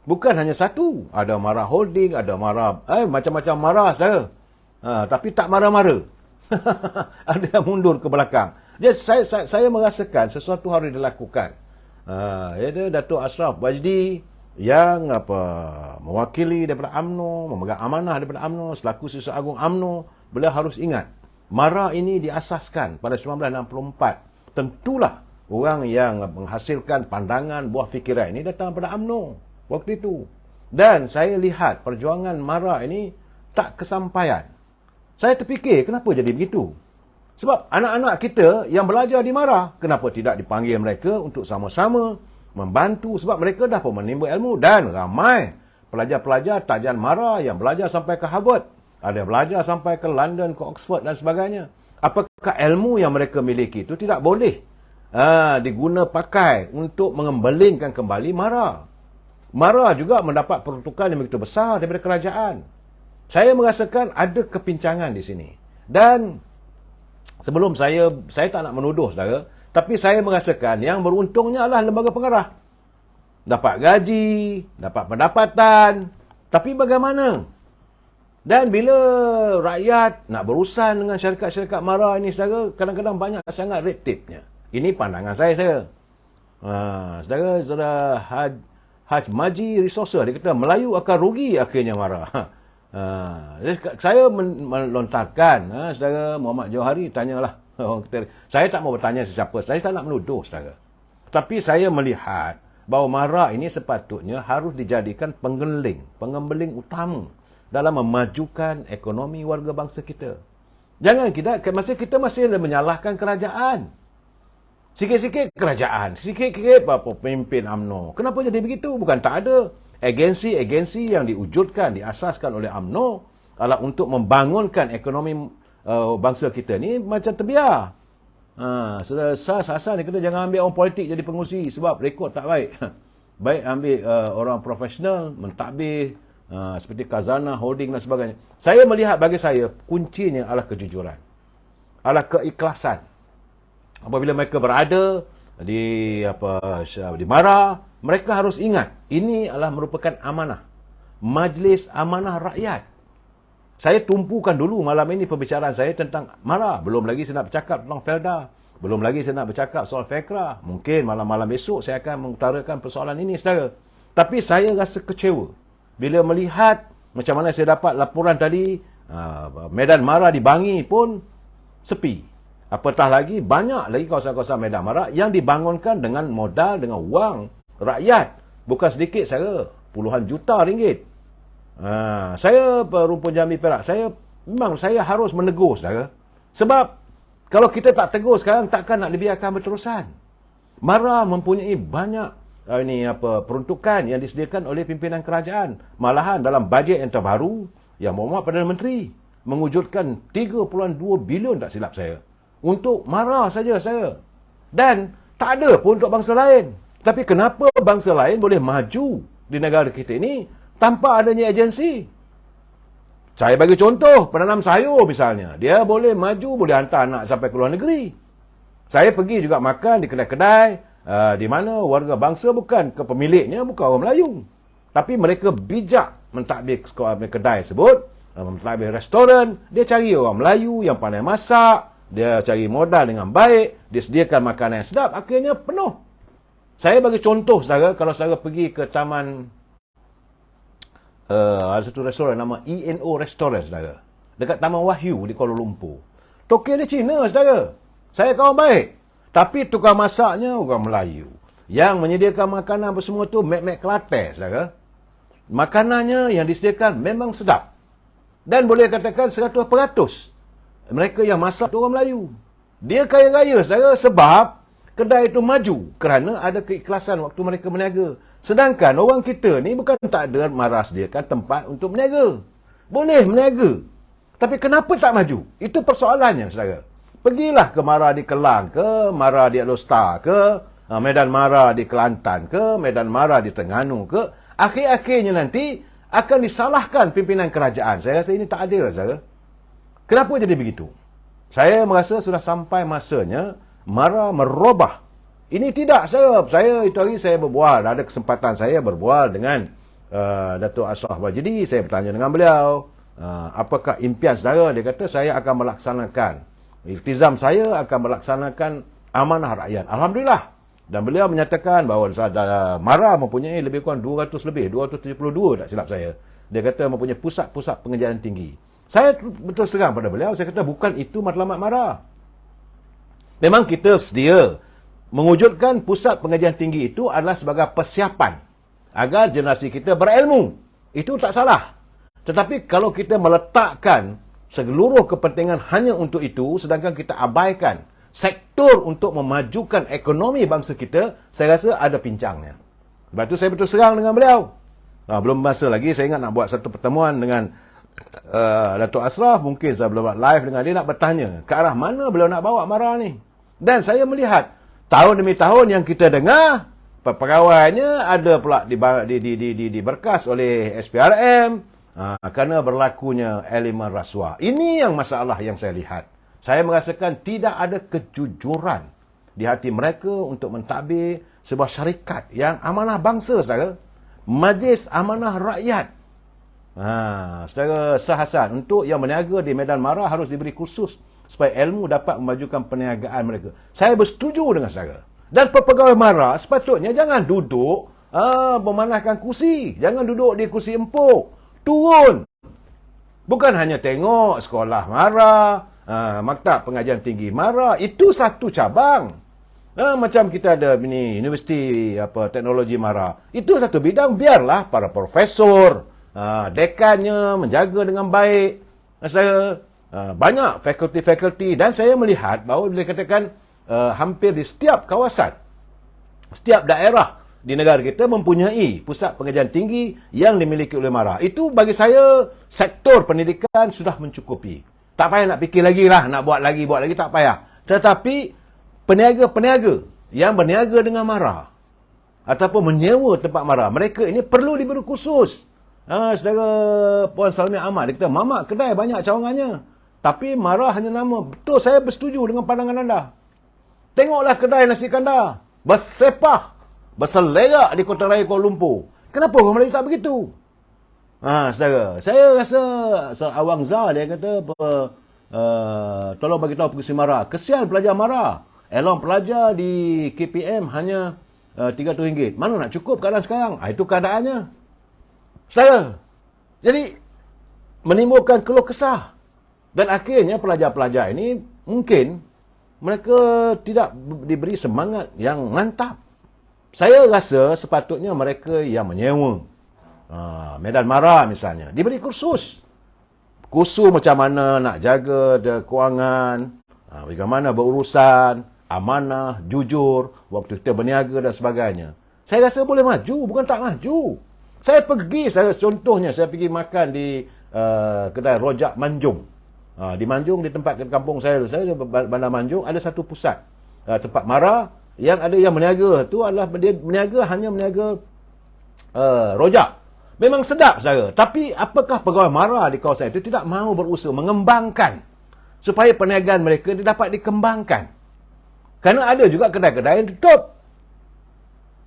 Speaker 1: Bukan hanya satu. Ada MARA Holding, ada MARA, macam-macam MARA, saudara. Tapi tak MARA-MARA. Ada yang mundur ke belakang. Jadi saya merasakan sesuatu harus dilakukan. Ada Datuk Ashraf Wajdi yang mewakili daripada UMNO, memegang amanah daripada UMNO, selaku Siswa Agung UMNO, beliau harus ingat, MARA ini diasaskan pada 1964. Tentulah orang yang menghasilkan pandangan buah fikiran ini datang daripada UMNO waktu itu. Dan saya lihat perjuangan MARA ini tak kesampaian. Saya terfikir, kenapa jadi begitu? Sebab anak-anak kita yang belajar di MARA, kenapa tidak dipanggil mereka untuk sama-sama membantu? Sebab mereka dah pun menimba ilmu, dan ramai pelajar-pelajar tajian MARA yang belajar sampai ke Harvard, ada belajar sampai ke London, ke Oxford dan sebagainya. Apakah ilmu yang mereka miliki itu tidak boleh diguna pakai untuk mengembelingkan kembali MARA? MARA juga mendapat peruntukan yang begitu besar daripada kerajaan. Saya merasakan ada kepincangan di sini. Dan sebelum saya tak nak menuduh, saudara, tapi saya merasakan yang beruntungnya adalah lembaga pengarah. Dapat gaji, dapat pendapatan, tapi bagaimana? Dan bila rakyat nak berurusan dengan syarikat-syarikat MARA ini, saudara, kadang-kadang banyak sangat red tape-nya. Ini pandangan saya. Saudara Haj Maji Resources, dia kata Melayu akan rugi akhirnya MARA. Saya melontarkan, saudara Muhammad Johari tanyalah. Saya tak mau bertanya sesiapa, saya tak nak menuduh, saudara. Tapi saya melihat bahawa MARA ini sepatutnya harus dijadikan pengembeling utama dalam memajukan ekonomi warga bangsa kita. Jangan kita masih menyalahkan kerajaan. Sikit-sikit kerajaan, sikit-sikit pemimpin UMNO. Kenapa jadi begitu? Bukan tak ada. Agensi-agensi yang diwujudkan, diasaskan oleh UMNO adalah untuk membangunkan ekonomi bangsa kita ni macam terbiar. Sudah sasar ni kata jangan ambil orang politik jadi pengurusi sebab rekod tak baik. Baik ambil orang profesional, mentadbir, seperti Khazanah, Holding dan sebagainya. Bagi saya, kuncinya adalah kejujuran. Adalah keikhlasan. apabila mereka berada di Mara, mereka harus ingat ini adalah merupakan amanah. Majlis Amanah Rakyat. Saya tumpukan dulu malam ini pembicaraan saya tentang Mara. Belum lagi saya nak bercakap tentang Felda. Belum lagi saya nak bercakap soal Fekra. Mungkin malam-malam esok saya akan mengutarakan persoalan ini, saudara. Tapi saya rasa kecewa bila melihat macam mana saya dapat laporan tadi, medan Mara di Bangi pun sepi. Apatah lagi, banyak lagi kawasan-kawasan medan Mara yang dibangunkan dengan modal, dengan wang rakyat. Bukan sedikit, saudara. Puluhan juta ringgit. Saya Rumpun Jambi Perak, memang saya harus menegur, saudara. Sebab kalau kita tak tegur sekarang, takkan nak dibiarkan berterusan. Mara mempunyai banyak peruntukan yang disediakan oleh pimpinan kerajaan. Malahan dalam bajet yang terbaru yang memuat Perdana Menteri mewujudkan 3.2 bilion tak silap saya untuk Mara saja, saya. Dan tak ada pun untuk bangsa lain. Tapi kenapa bangsa lain boleh maju di negara kita ini tanpa adanya agensi? Saya bagi contoh, penanam sayur misalnya. Dia boleh maju, boleh hantar anak sampai ke luar negeri. Saya pergi juga makan di kedai-kedai di mana warga bangsa bukan pemiliknya, bukan orang Melayu. Tapi mereka bijak mentadbir kedai tersebut, mentadbir restoran. Dia cari orang Melayu yang pandai masak, dia cari modal dengan baik, dia sediakan makanan yang sedap, akhirnya penuh. Saya bagi contoh, saudara, kalau saudara pergi ke taman, ada satu restoran nama ENO Restaurant, saudara, dekat Taman Wahyu di Kuala Lumpur. Tokyo dia Cina, saudara. Saya kawan baik. Tapi tukang masaknya orang Melayu. Yang menyediakan makanan apa semua tu mek-mek Kelantan, saudara. Makanannya yang disediakan memang sedap. Dan boleh katakan 100% mereka yang masak tu orang Melayu. Dia kaya raya, saudara, sebab kedai itu maju kerana ada keikhlasan waktu mereka berniaga. Sedangkan orang kita ni bukan tak ada Mara sediakan tempat untuk berniaga. Boleh berniaga. Tapi kenapa tak maju? Itu persoalannya, saudara. Pergilah ke Mara di Kelang ke, Mara di Alor-Star ke, medan Mara di Kelantan ke, medan Mara di Terengganu ke. Akhir-akhirnya nanti akan disalahkan pimpinan kerajaan. Saya rasa ini tak adil, saudara. Kenapa jadi begitu? Saya merasa sudah sampai masanya Mara merubah. Ini tidak, saya itu hari saya berbual, ada kesempatan saya berbual dengan Datuk Ashraf Bajidi. Saya bertanya dengan beliau, apakah impian saudara? Dia kata saya akan melaksanakan, iltizam saya akan melaksanakan amanah rakyat. Alhamdulillah. Dan beliau menyatakan bahawa Mara mempunyai lebih kurang 272 tak silap saya. Dia kata mempunyai pusat-pusat pengajaran tinggi. Saya betul serang pada beliau, saya kata bukan itu matlamat Mara. Memang kita sedia mewujudkan pusat pengajian tinggi itu adalah sebagai persiapan agar generasi kita berilmu. Itu tak salah. Tetapi kalau kita meletakkan seluruh kepentingan hanya untuk itu, sedangkan kita abaikan sektor untuk memajukan ekonomi bangsa kita, saya rasa ada pincangnya. Sebab itu saya betul serang dengan beliau. Belum masa lagi, saya ingat nak buat satu pertemuan dengan Datuk Ashraf. Mungkin saya belum buat live dengan dia, nak bertanya ke arah mana beliau nak bawa Mara ni. Dan saya melihat tahun demi tahun yang kita dengar, pegawainya ada pula diberkas oleh SPRM kerana berlakunya elemen rasuah. Ini yang masalah yang saya lihat. Saya merasakan tidak ada kejujuran di hati mereka untuk mentadbir sebuah syarikat yang amanah bangsa, saudara. Majlis Amanah Rakyat. Saudara Sahasan, untuk yang berniaga di medan Mara harus diberi kursus supaya ilmu dapat memajukan perniagaan mereka. Saya bersetuju dengan saudara. Dan pegawai Mara sepatutnya jangan duduk memanahkan kursi. Jangan duduk di kursi empuk. Turun. Bukan hanya tengok sekolah Mara, maktab pengajian tinggi Mara. Itu satu cabang. Macam kita ada ini Universiti Teknologi Mara. Itu satu bidang. Biarlah para profesor, dekannya menjaga dengan baik. Saya banyak fakulti-fakulti, dan saya melihat bahawa boleh katakan hampir di setiap kawasan, setiap daerah di negara kita mempunyai pusat pengajian tinggi yang dimiliki oleh Mara. Itu bagi saya sektor pendidikan sudah mencukupi. Tak payah nak fikir lagi lah, nak buat lagi tak payah. Tetapi peniaga-peniaga yang berniaga dengan Mara ataupun menyewa tempat Mara, mereka ini perlu diberi khusus. Saudara Puan Salmi Ahmad, dia kata, mamak kedai banyak cawangannya, tapi Mara hanya nama. Betul, saya bersetuju dengan pandangan anda. Tengoklah kedai nasi kandar. Bersepah. Berselerak di kota raya Kuala Lumpur. Kenapa orang Melayu tak begitu? Saudara, saya rasa Awang Zah dia kata tolong bagi tahu Pengerusi MARA. Kesian pelajar MARA. Elong pelajar di KPM hanya RM300. Mana nak cukup keadaan sekarang? Itu keadaannya. Saudara. Jadi menimbulkan keluh kesah. Dan akhirnya pelajar-pelajar ini mungkin mereka tidak diberi semangat yang mantap. Saya rasa sepatutnya mereka yang menyewa Medan MARA misalnya diberi kursus macam mana nak jaga kewangan, bagaimana berurusan, amanah, jujur waktu kita berniaga dan sebagainya. Saya rasa boleh maju, bukan tak maju. Saya contohnya saya pergi makan di kedai Rojak Manjung. Di Manjung, di tempat kampung saya di Bandar Manjung, ada satu pusat tempat MARA yang ada yang berniaga. Tu adalah dia hanya meniaga rojak. Memang sedap, saudara. Tapi apakah pegawai MARA di kawasan itu tidak mahu berusaha mengembangkan supaya perniagaan mereka dapat dikembangkan? Kerana ada juga kedai-kedai yang tutup.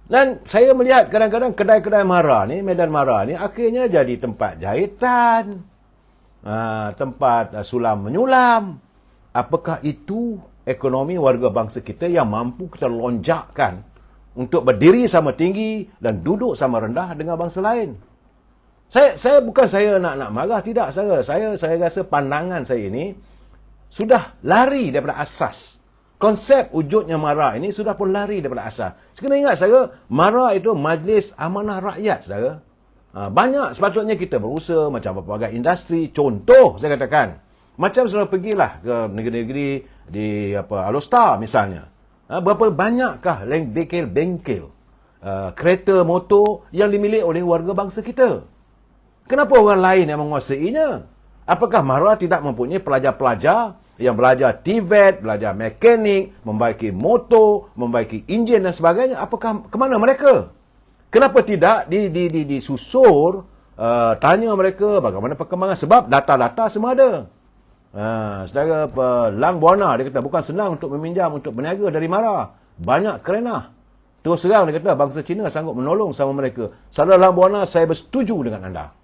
Speaker 1: Dan saya melihat kadang-kadang kedai-kedai MARA ni, Medan MARA ni, akhirnya jadi tempat jahitan, tempat sulam menyulam. Apakah itu ekonomi warga bangsa kita yang mampu kita lonjakkan untuk berdiri sama tinggi dan duduk sama rendah dengan bangsa lain? Saya bukan saya nak marah, tidak. Saya rasa pandangan saya ini sudah lari daripada asas. Konsep wujudnya MARA ini sudah pun lari daripada asas. Kena ingat, saudara, MARA itu Majlis Amanah Rakyat, saudara. Banyak sepatutnya kita berusaha macam pelbagai industri. Contoh, saya katakan, macam saudara pergilah ke negeri-negeri di Alostar misalnya. Berapa banyakkah bengkel-bengkel kereta motor yang dimiliki oleh warga bangsa kita? Kenapa orang lain yang menguasainya? Apakah MARA tidak mempunyai pelajar-pelajar yang belajar TVET, belajar mekanik, membaiki motor, membaiki enjin dan sebagainya? Apakah kemana mereka? Kenapa tidak disusur, tanya mereka bagaimana perkembangan? Sebab data-data semua ada. Saudara Lang Buana, dia kata bukan senang untuk meminjam, untuk berniaga dari MARA. Banyak kerenah. Terus terang dia kata bangsa Cina sanggup menolong sama mereka. Saudara Lang Buana, saya bersetuju dengan anda.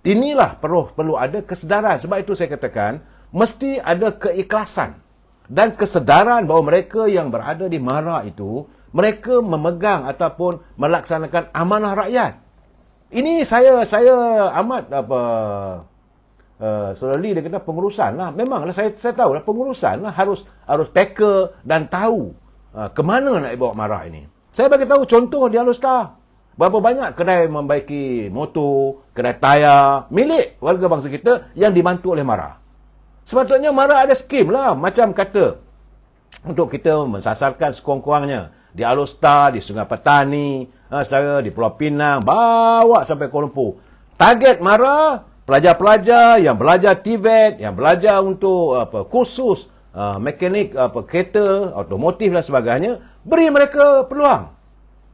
Speaker 1: Inilah perlu ada kesedaran. Sebab itu saya katakan, mesti ada keikhlasan dan kesedaran bahawa mereka yang berada di MARA itu, mereka memegang ataupun melaksanakan amanah rakyat. Ini saya amat Saudara Lee dia kata pengurusan lah. Memanglah saya tahu lah pengurusan lah harus peka dan tahu ke mana nak bawa MARA ini. Saya bagi tahu contoh di Alostar. Berapa banyak kedai membaiki motor, kedai tayar milik warga bangsa kita yang dibantu oleh MARA. Sepatutnya MARA ada skim lah. Macam kata, untuk kita mensasarkan sekurang-kurangnya di Alostar, di Sungai Petani, saudara, di Pulau Pinang, bawa sampai Kuala Lumpur. Target MARA, pelajar-pelajar yang belajar TVET, yang belajar untuk kursus mekanik kereta, otomotif dan sebagainya, beri mereka peluang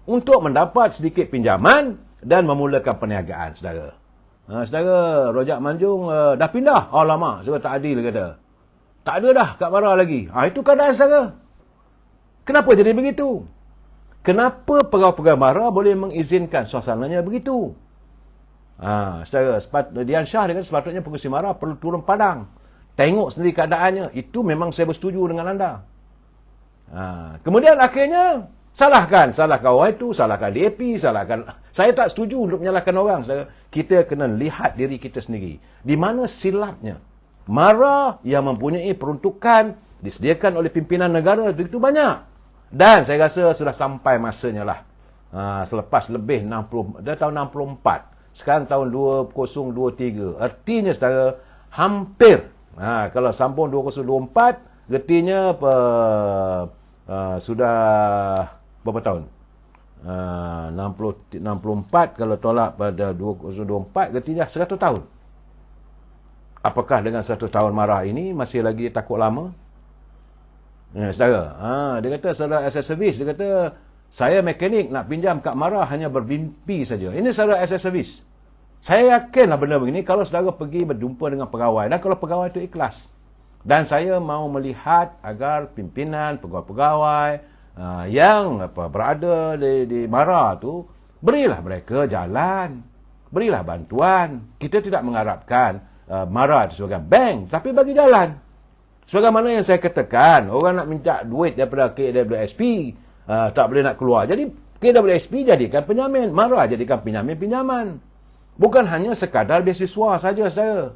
Speaker 1: untuk mendapat sedikit pinjaman dan memulakan perniagaan, saudara. Saudara, Rojak Manjung dah pindah. Lama, saudara, tak adil kata. Tak ada dah kat MARA lagi. Itu keadaan, saudara. Kenapa jadi begitu? Kenapa pegawai-pegawai MARA boleh mengizinkan suasananya begitu? Saudara, Dian Shah dia kata sepatutnya Pengerusi MARA perlu turun padang. Tengok sendiri keadaannya. Itu memang saya bersetuju dengan anda. Kemudian akhirnya salahkan orang itu, salahkan DAP, salahkan. Saya tak setuju untuk menyalahkan orang. Kita kena lihat diri kita sendiri. Di mana silapnya? MARA yang mempunyai peruntukan disediakan oleh pimpinan negara begitu banyak. Dan saya rasa sudah sampai masanya lah. Selepas lebih 60, dah tahun 64. Sekarang tahun 2023. Artinya, saudara, hampir. Kalau sambung 2024, artinya sudah berapa tahun? 64 kalau tolak pada 2024, artinya 100 tahun. Apakah dengan 100 tahun MARA ini masih lagi takut lama? Saudara, dia kata saudara SS Service, dia kata saya mekanik nak pinjam kat MARA hanya bermimpi saja. Ini saudara SS Service. Saya yakinlah benda begini kalau saudara pergi berjumpa dengan pegawai dan kalau pegawai itu ikhlas. Dan saya mahu melihat agar pimpinan, pegawai-pegawai yang berada di MARA tu, berilah mereka jalan, berilah bantuan. Kita tidak mengharapkan MARA itu sebagai bank, tapi bagi jalan. Sebagaimana yang saya katakan, orang nak minta duit daripada KWSP, tak boleh nak keluar. Jadi KWSP jadikan penyamin, MARA jadikan penyamin pinjaman. Bukan hanya sekadar beasiswa saja, saudara.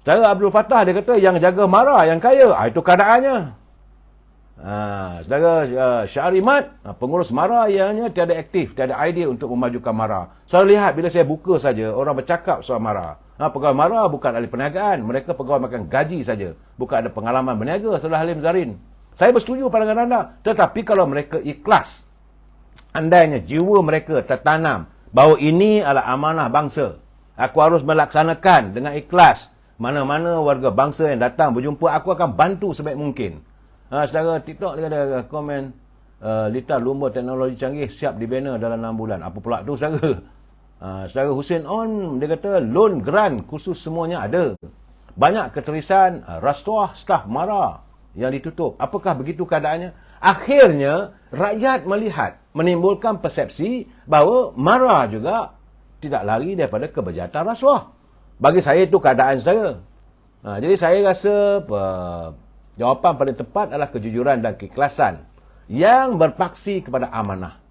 Speaker 1: Saudara Abdul Fattah dia kata yang jaga MARA yang kaya, itu keadaannya. Saudara Syahrimat, pengurus MARA, ianya tiada aktif, tiada idea untuk memajukan MARA. Saya lihat bila saya buka saja, orang bercakap soal MARA. Pegawai MARA bukan ahli perniagaan, mereka pegawai makan gaji saja, bukan ada pengalaman berniaga. Saudara Halim Zarin, saya bersetuju pandangan anda, tetapi kalau mereka ikhlas, andainya jiwa mereka tertanam bahawa ini adalah amanah bangsa, aku harus melaksanakan dengan ikhlas. Mana-mana warga bangsa yang datang berjumpa, aku akan bantu sebaik mungkin. Saudara TikTok dia ada komen, Lita lumba teknologi canggih siap dibina dalam 6 bulan. Apa pula tu, saudara? Saudara Hussein On, dia kata loan grant khusus semuanya ada. Banyak keterisan rasuah staf MARA yang ditutup. Apakah begitu keadaannya? Akhirnya rakyat melihat, menimbulkan persepsi bahawa MARA juga tidak lari daripada kebejahatan rasuah. Bagi saya itu keadaan, saudara. Jadi saya rasa jawapan paling tepat adalah kejujuran dan keikhlasan yang berpaksi kepada amanah.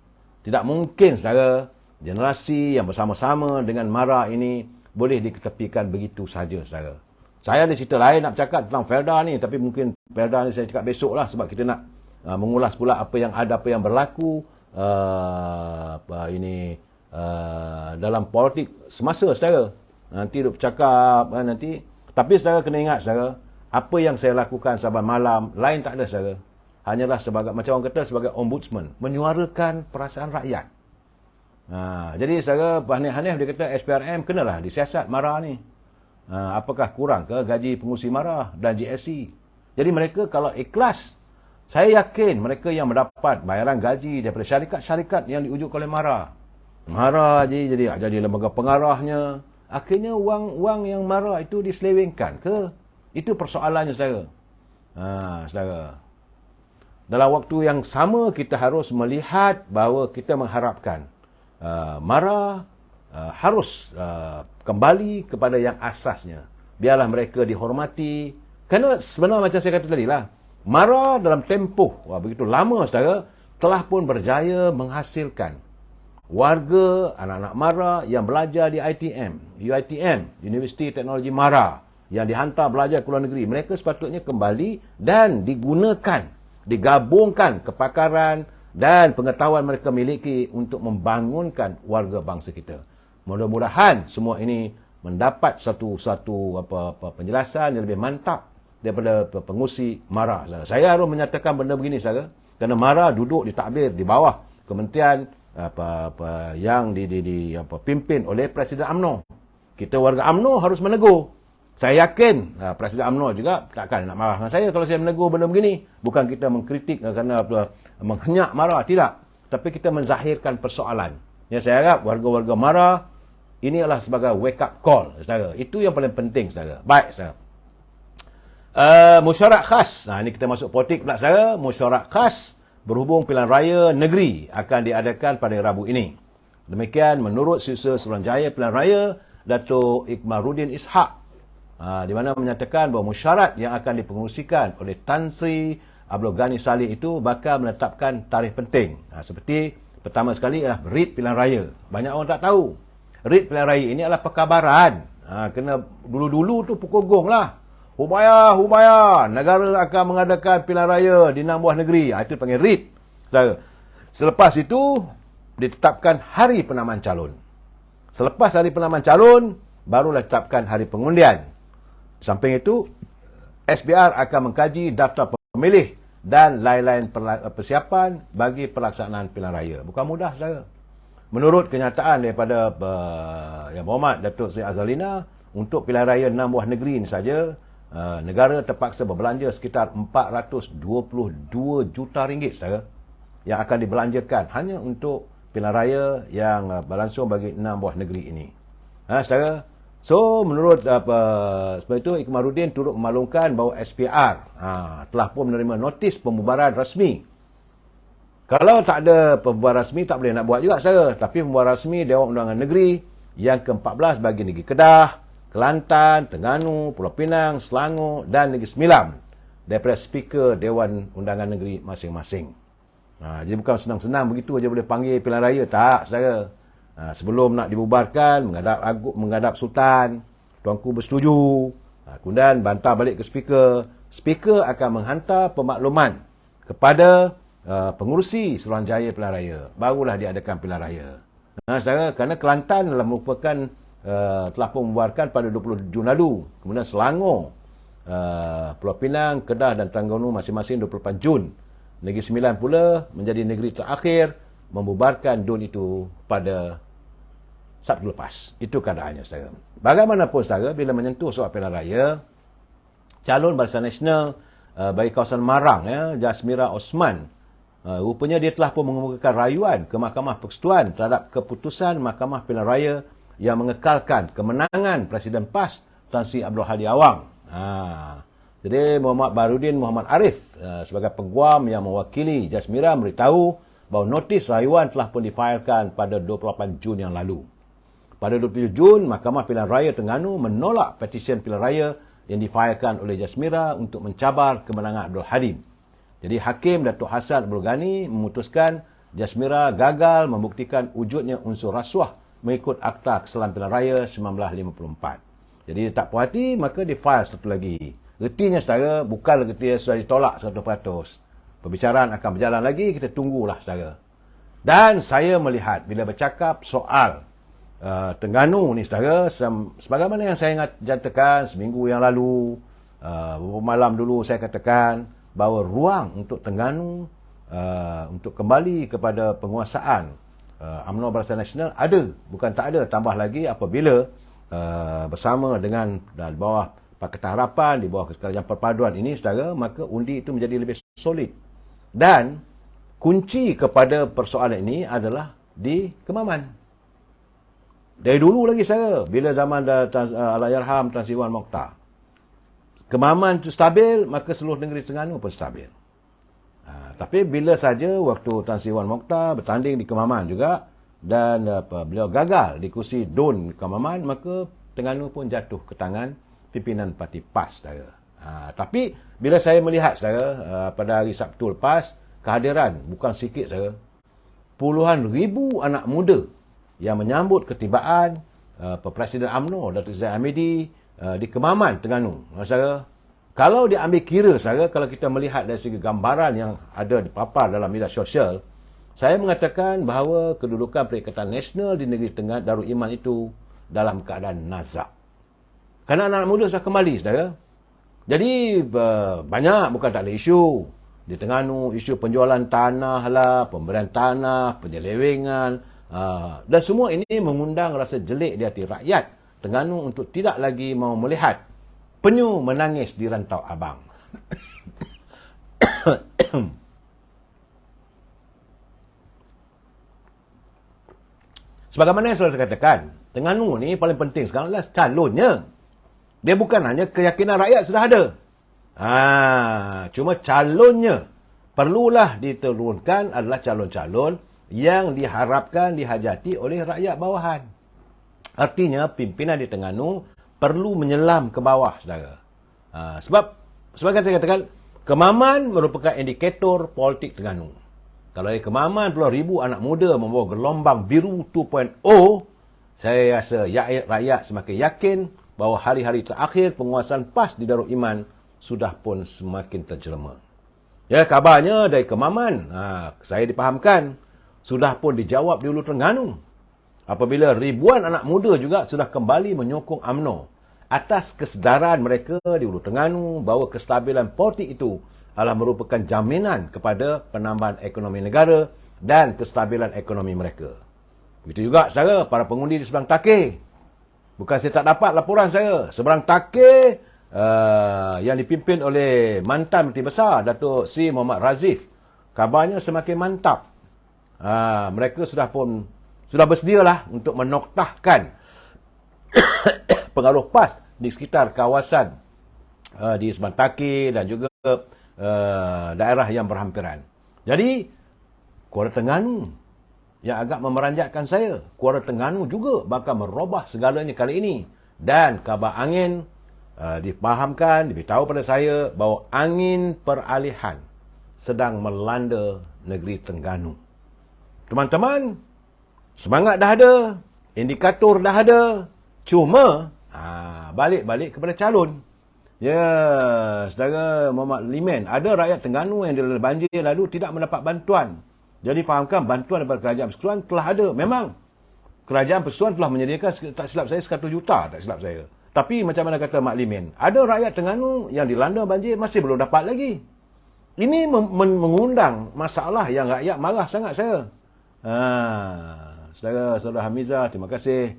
Speaker 1: Tidak mungkin, saudara, generasi yang bersama-sama dengan MARA ini boleh diketepikan begitu saja, saudara. Saya ada cerita lain nak bercakap tentang Felda ni, tapi mungkin Felda ni saya cakap besok lah, sebab kita nak mengulas pula apa yang ada, apa yang berlaku dalam politik semasa, saudara. Nanti duk bercakap nanti. Tapi saudara kena ingat, saudara, apa yang saya lakukan sahabat malam lain tak ada, saudara. Hanyalah sebagai, macam orang kata, sebagai ombudsman, menyuarakan perasaan rakyat. Jadi saudara Hanif dia kata SPRM kenalah disiasat MARA ni. Apakah kurang ke gaji pengurusi MARA dan GSC? Jadi mereka kalau ikhlas, saya yakin mereka yang mendapat bayaran gaji daripada syarikat-syarikat yang diujuk oleh MARA jadi lembaga pengarahnya, akhirnya wang yang MARA itu diselewengkan ke? Itu persoalannya, saudara. Saudara, dalam waktu yang sama kita harus melihat bahawa kita mengharapkan MARA harus kembali kepada yang asasnya. Biarlah mereka dihormati. Kerana sebenarnya macam saya kata tadi lah, MARA dalam tempoh begitu lama, saudara, telah pun berjaya menghasilkan warga, anak-anak MARA yang belajar di UiTM, Universiti Teknologi MARA, yang dihantar belajar ke luar negeri. Mereka sepatutnya kembali dan digunakan, digabungkan kepakaran dan pengetahuan mereka miliki untuk membangunkan warga bangsa kita. Mudah-mudahan semua ini mendapat satu penjelasan yang lebih mantap daripada pengurusi MARA. Saya harus menyatakan benda begini, saudara, kerana MARA duduk ditakbir di bawah kementerian yang dipimpin oleh Presiden UMNO. Kita warga UMNO harus menegur. Saya yakin Presiden UMNO juga takkan nak marah dengan saya kalau saya menegur benda begini. Bukan kita mengkritik kerana menghenyak MARA, tidak. Tapi kita menzahirkan persoalan. Ya, saya harap warga-warga MARA ini adalah sebagai wake up call, saudara. Itu yang paling penting, saudara. Baik, saudara. Mesyuarat khas. Ini kita masuk politik pula, saudara. Mesyuarat khas berhubung pilihan raya negeri akan diadakan pada Rabu ini. Demikian menurut Siswa Suruhanjaya Pilihan Raya Datuk Ikmaluddin Ishak, di mana menyatakan bahawa mesyuarat yang akan dipengerusikan oleh Tan Sri Abdul Ghani Saleh itu bakal menetapkan tarikh penting. Seperti pertama sekali adalah RIT Pilihan Raya. Banyak orang tak tahu. RIT Pilihan Raya ini adalah perkabaran. Kena dulu-dulu tu pukul gong lah. Hubaya, negara akan mengadakan pilihan raya di 6 buah negeri. Itu panggil RIT. Selepas itu, ditetapkan hari penamaan calon. Selepas hari penamaan calon, barulah ditetapkan hari pengundian. Samping itu, SBR akan mengkaji daftar pemilih dan lain-lain persiapan bagi pelaksanaan pilihan raya. Bukan mudah, saudara. Menurut kenyataan daripada Yang Berhormat Datuk Seri Azalina, untuk pilihan raya 6 buah negeri ini saja, negara terpaksa berbelanja sekitar 422 juta ringgit, saudara, yang akan dibelanjakan hanya untuk pilihan raya yang berlangsung bagi 6 buah negeri ini. Saudara, So, menurut sebab itu Ikmaruddin turut memaklumkan bahawa SPR telah pun menerima notis pembubaran rasmi. Kalau tak ada pembubaran rasmi, tak boleh nak buat juga saya. Tapi pembubaran rasmi Dewan Undangan Negeri yang ke-14 bagi Negeri Kedah, Kelantan, Terengganu, Pulau Pinang, Selangor dan Negeri Sembilan daripada Speaker Dewan Undangan Negeri masing-masing. Jadi bukan senang-senang begitu aja boleh panggil pilihan raya. Tak, saudara. Sebelum nak dibubarkan, menghadap Sultan, Tuanku bersetuju. Kemudian bantah balik ke Speaker. Speaker akan menghantar pemakluman kepada pengurusi Suruhanjaya Pilihan Raya. Barulah diadakan pilihan raya. Saudara, kerana Kelantan telah merupakan telah pun membubarkan pada 20 Jun lalu. Kemudian Selangor, Pulau Pinang, Kedah dan Terengganu masing-masing 24 Jun. Negeri Sembilan pula menjadi negeri terakhir membubarkan DUN itu pada Sabtu lepas. Itu keadaannya, saudara. Bagaimanapun, saudara, bila menyentuh soal pilihan raya, calon Barisan Nasional bagi kawasan Marang, Jasmira Osman, rupanya dia telah pun mengemukakan rayuan ke Mahkamah Persekutuan terhadap keputusan Mahkamah Pilihan Raya yang mengekalkan kemenangan Presiden PAS Tan Sri Abdul Hadi Awang. Jadi Muhammad Baharudin Muhammad Arif sebagai peguam yang mewakili Jasmira memberitahu bahawa notis rayuan telah pun difailkan pada 28 Jun yang lalu. Pada 27 Jun, Mahkamah Pilihan Raya Terengganu menolak petisyen pilihan raya yang difailkan oleh Jasmira untuk mencabar kemenangan Abdul Hadim. Jadi Hakim Datuk Hassan Abdul Ghani memutuskan Jasmira gagal membuktikan wujudnya unsur rasuah mengikut Akta Kesalahan Pilihan Raya 1954. Jadi dia tak puas hati, maka dia file satu lagi. Retinya, saudara, bukan reti sudah ditolak 100%. Perbicaraan akan berjalan lagi, kita tunggulah, saudara. Dan saya melihat bila bercakap soal Terengganu ni, saudara, sebagaimana yang saya nyatakan seminggu yang lalu, beberapa malam dulu saya katakan bahawa ruang untuk Terengganu untuk kembali kepada penguasaan UMNO Barisan Nasional ada, bukan tak ada. Tambah lagi apabila bersama dengan di bawah Pakatan Harapan, di bawah Kerajaan Perpaduan ini, saudara, maka undi itu menjadi lebih solid. Dan kunci kepada persoalan ini adalah di Kemaman. Dari dulu lagi, saudara, bila zaman Allahyarham Tan Sri Wan Mokhtar, Kemaman itu stabil, maka seluruh negeri Terengganu pun stabil. Tapi bila saja waktu Tan Sri Wan Mokhtar bertanding di Kemaman juga, dan beliau gagal di kursi DUN Kemaman, maka Terengganu pun jatuh ke tangan pimpinan parti PAS, saudara. Tapi bila saya melihat, saudara, pada hari Sabtu lepas, kehadiran bukan sikit, saudara, puluhan ribu anak muda yang menyambut ketibaan Presiden UMNO Datuk Zahid Hamidi di Kemaman, Terengganu. Saudara, kalau diambil kira, saudara, kalau kita melihat dari segi gambaran yang ada dipapar dalam media sosial, saya mengatakan bahawa kedudukan Perikatan Nasional di negeri Tengah Darul Iman itu dalam keadaan nazak. Kerana anak muda sudah kembali, saudara. Jadi banyak, bukan tak ada isu. Di Terengganu, isu penjualan tanah lah, pemberian tanah, penyelewengan, dan semua ini mengundang rasa jelik di hati rakyat Terengganu untuk tidak lagi mahu melihat penyu menangis di Rantau Abang. Sebagaimana yang sudah saya katakan, Terengganu ni paling penting sekarang adalah calonnya. Dia bukan hanya keyakinan rakyat sudah ada. Cuma calonnya perlulah diturunkan adalah calon-calon yang diharapkan dihajati oleh rakyat bawahan. Artinya pimpinan di Terengganu perlu menyelam ke bawah, saudara. Sebab sebagai saya katakan, Kemaman merupakan indikator politik Terengganu. Kalau di Kemaman puluh ribu anak muda membawa gelombang biru 2.0, saya rasa rakyat semakin yakin bahawa hari-hari terakhir penguasaan PAS di Darul Iman sudah pun semakin terjelma. Ya, kabarnya dari Kemaman, saya dipahamkan, sudah pun dijawab di Hulu Terengganu. Apabila ribuan anak muda juga sudah kembali menyokong UMNO atas kesedaran mereka di Hulu Terengganu bahawa kestabilan politik itu adalah merupakan jaminan kepada penambahan ekonomi negara dan kestabilan ekonomi mereka. Begitu juga, saudara, para pengundi di seberang Takir. Bukan saya tak dapat laporan saya. Seberang Takir yang dipimpin oleh mantan Menteri Besar Datuk Seri Muhammad Razif, kabarnya semakin mantap. Mereka sudah bersedialah untuk menoktahkan pengaruh PAS di sekitar kawasan di Semantaki dan juga daerah yang berhampiran. Jadi, Kuala Terengganu yang agak memeranjatkan saya. Kuala Terengganu juga bakal merubah segalanya kali ini. Dan kabar angin dipahamkan, diberitahu pada saya bahawa angin peralihan sedang melanda negeri Terengganu. Teman-teman, semangat dah ada, indikator dah ada, cuma balik kepada calon. Ya, saudara Muhammad Liman, ada rakyat Terengganu yang dilanda banjir lalu tidak mendapat bantuan. Jadi fahamkan, bantuan daripada kerajaan persekutuan telah ada. Memang kerajaan persekutuan telah menyediakan, tak silap saya, 100 juta, tak silap saya. Tapi macam mana kata Mak Liman, ada rakyat Terengganu yang dilanda banjir masih belum dapat lagi. Ini mengundang masalah yang rakyat marah sangat saya. Saudara Hamizah, terima kasih.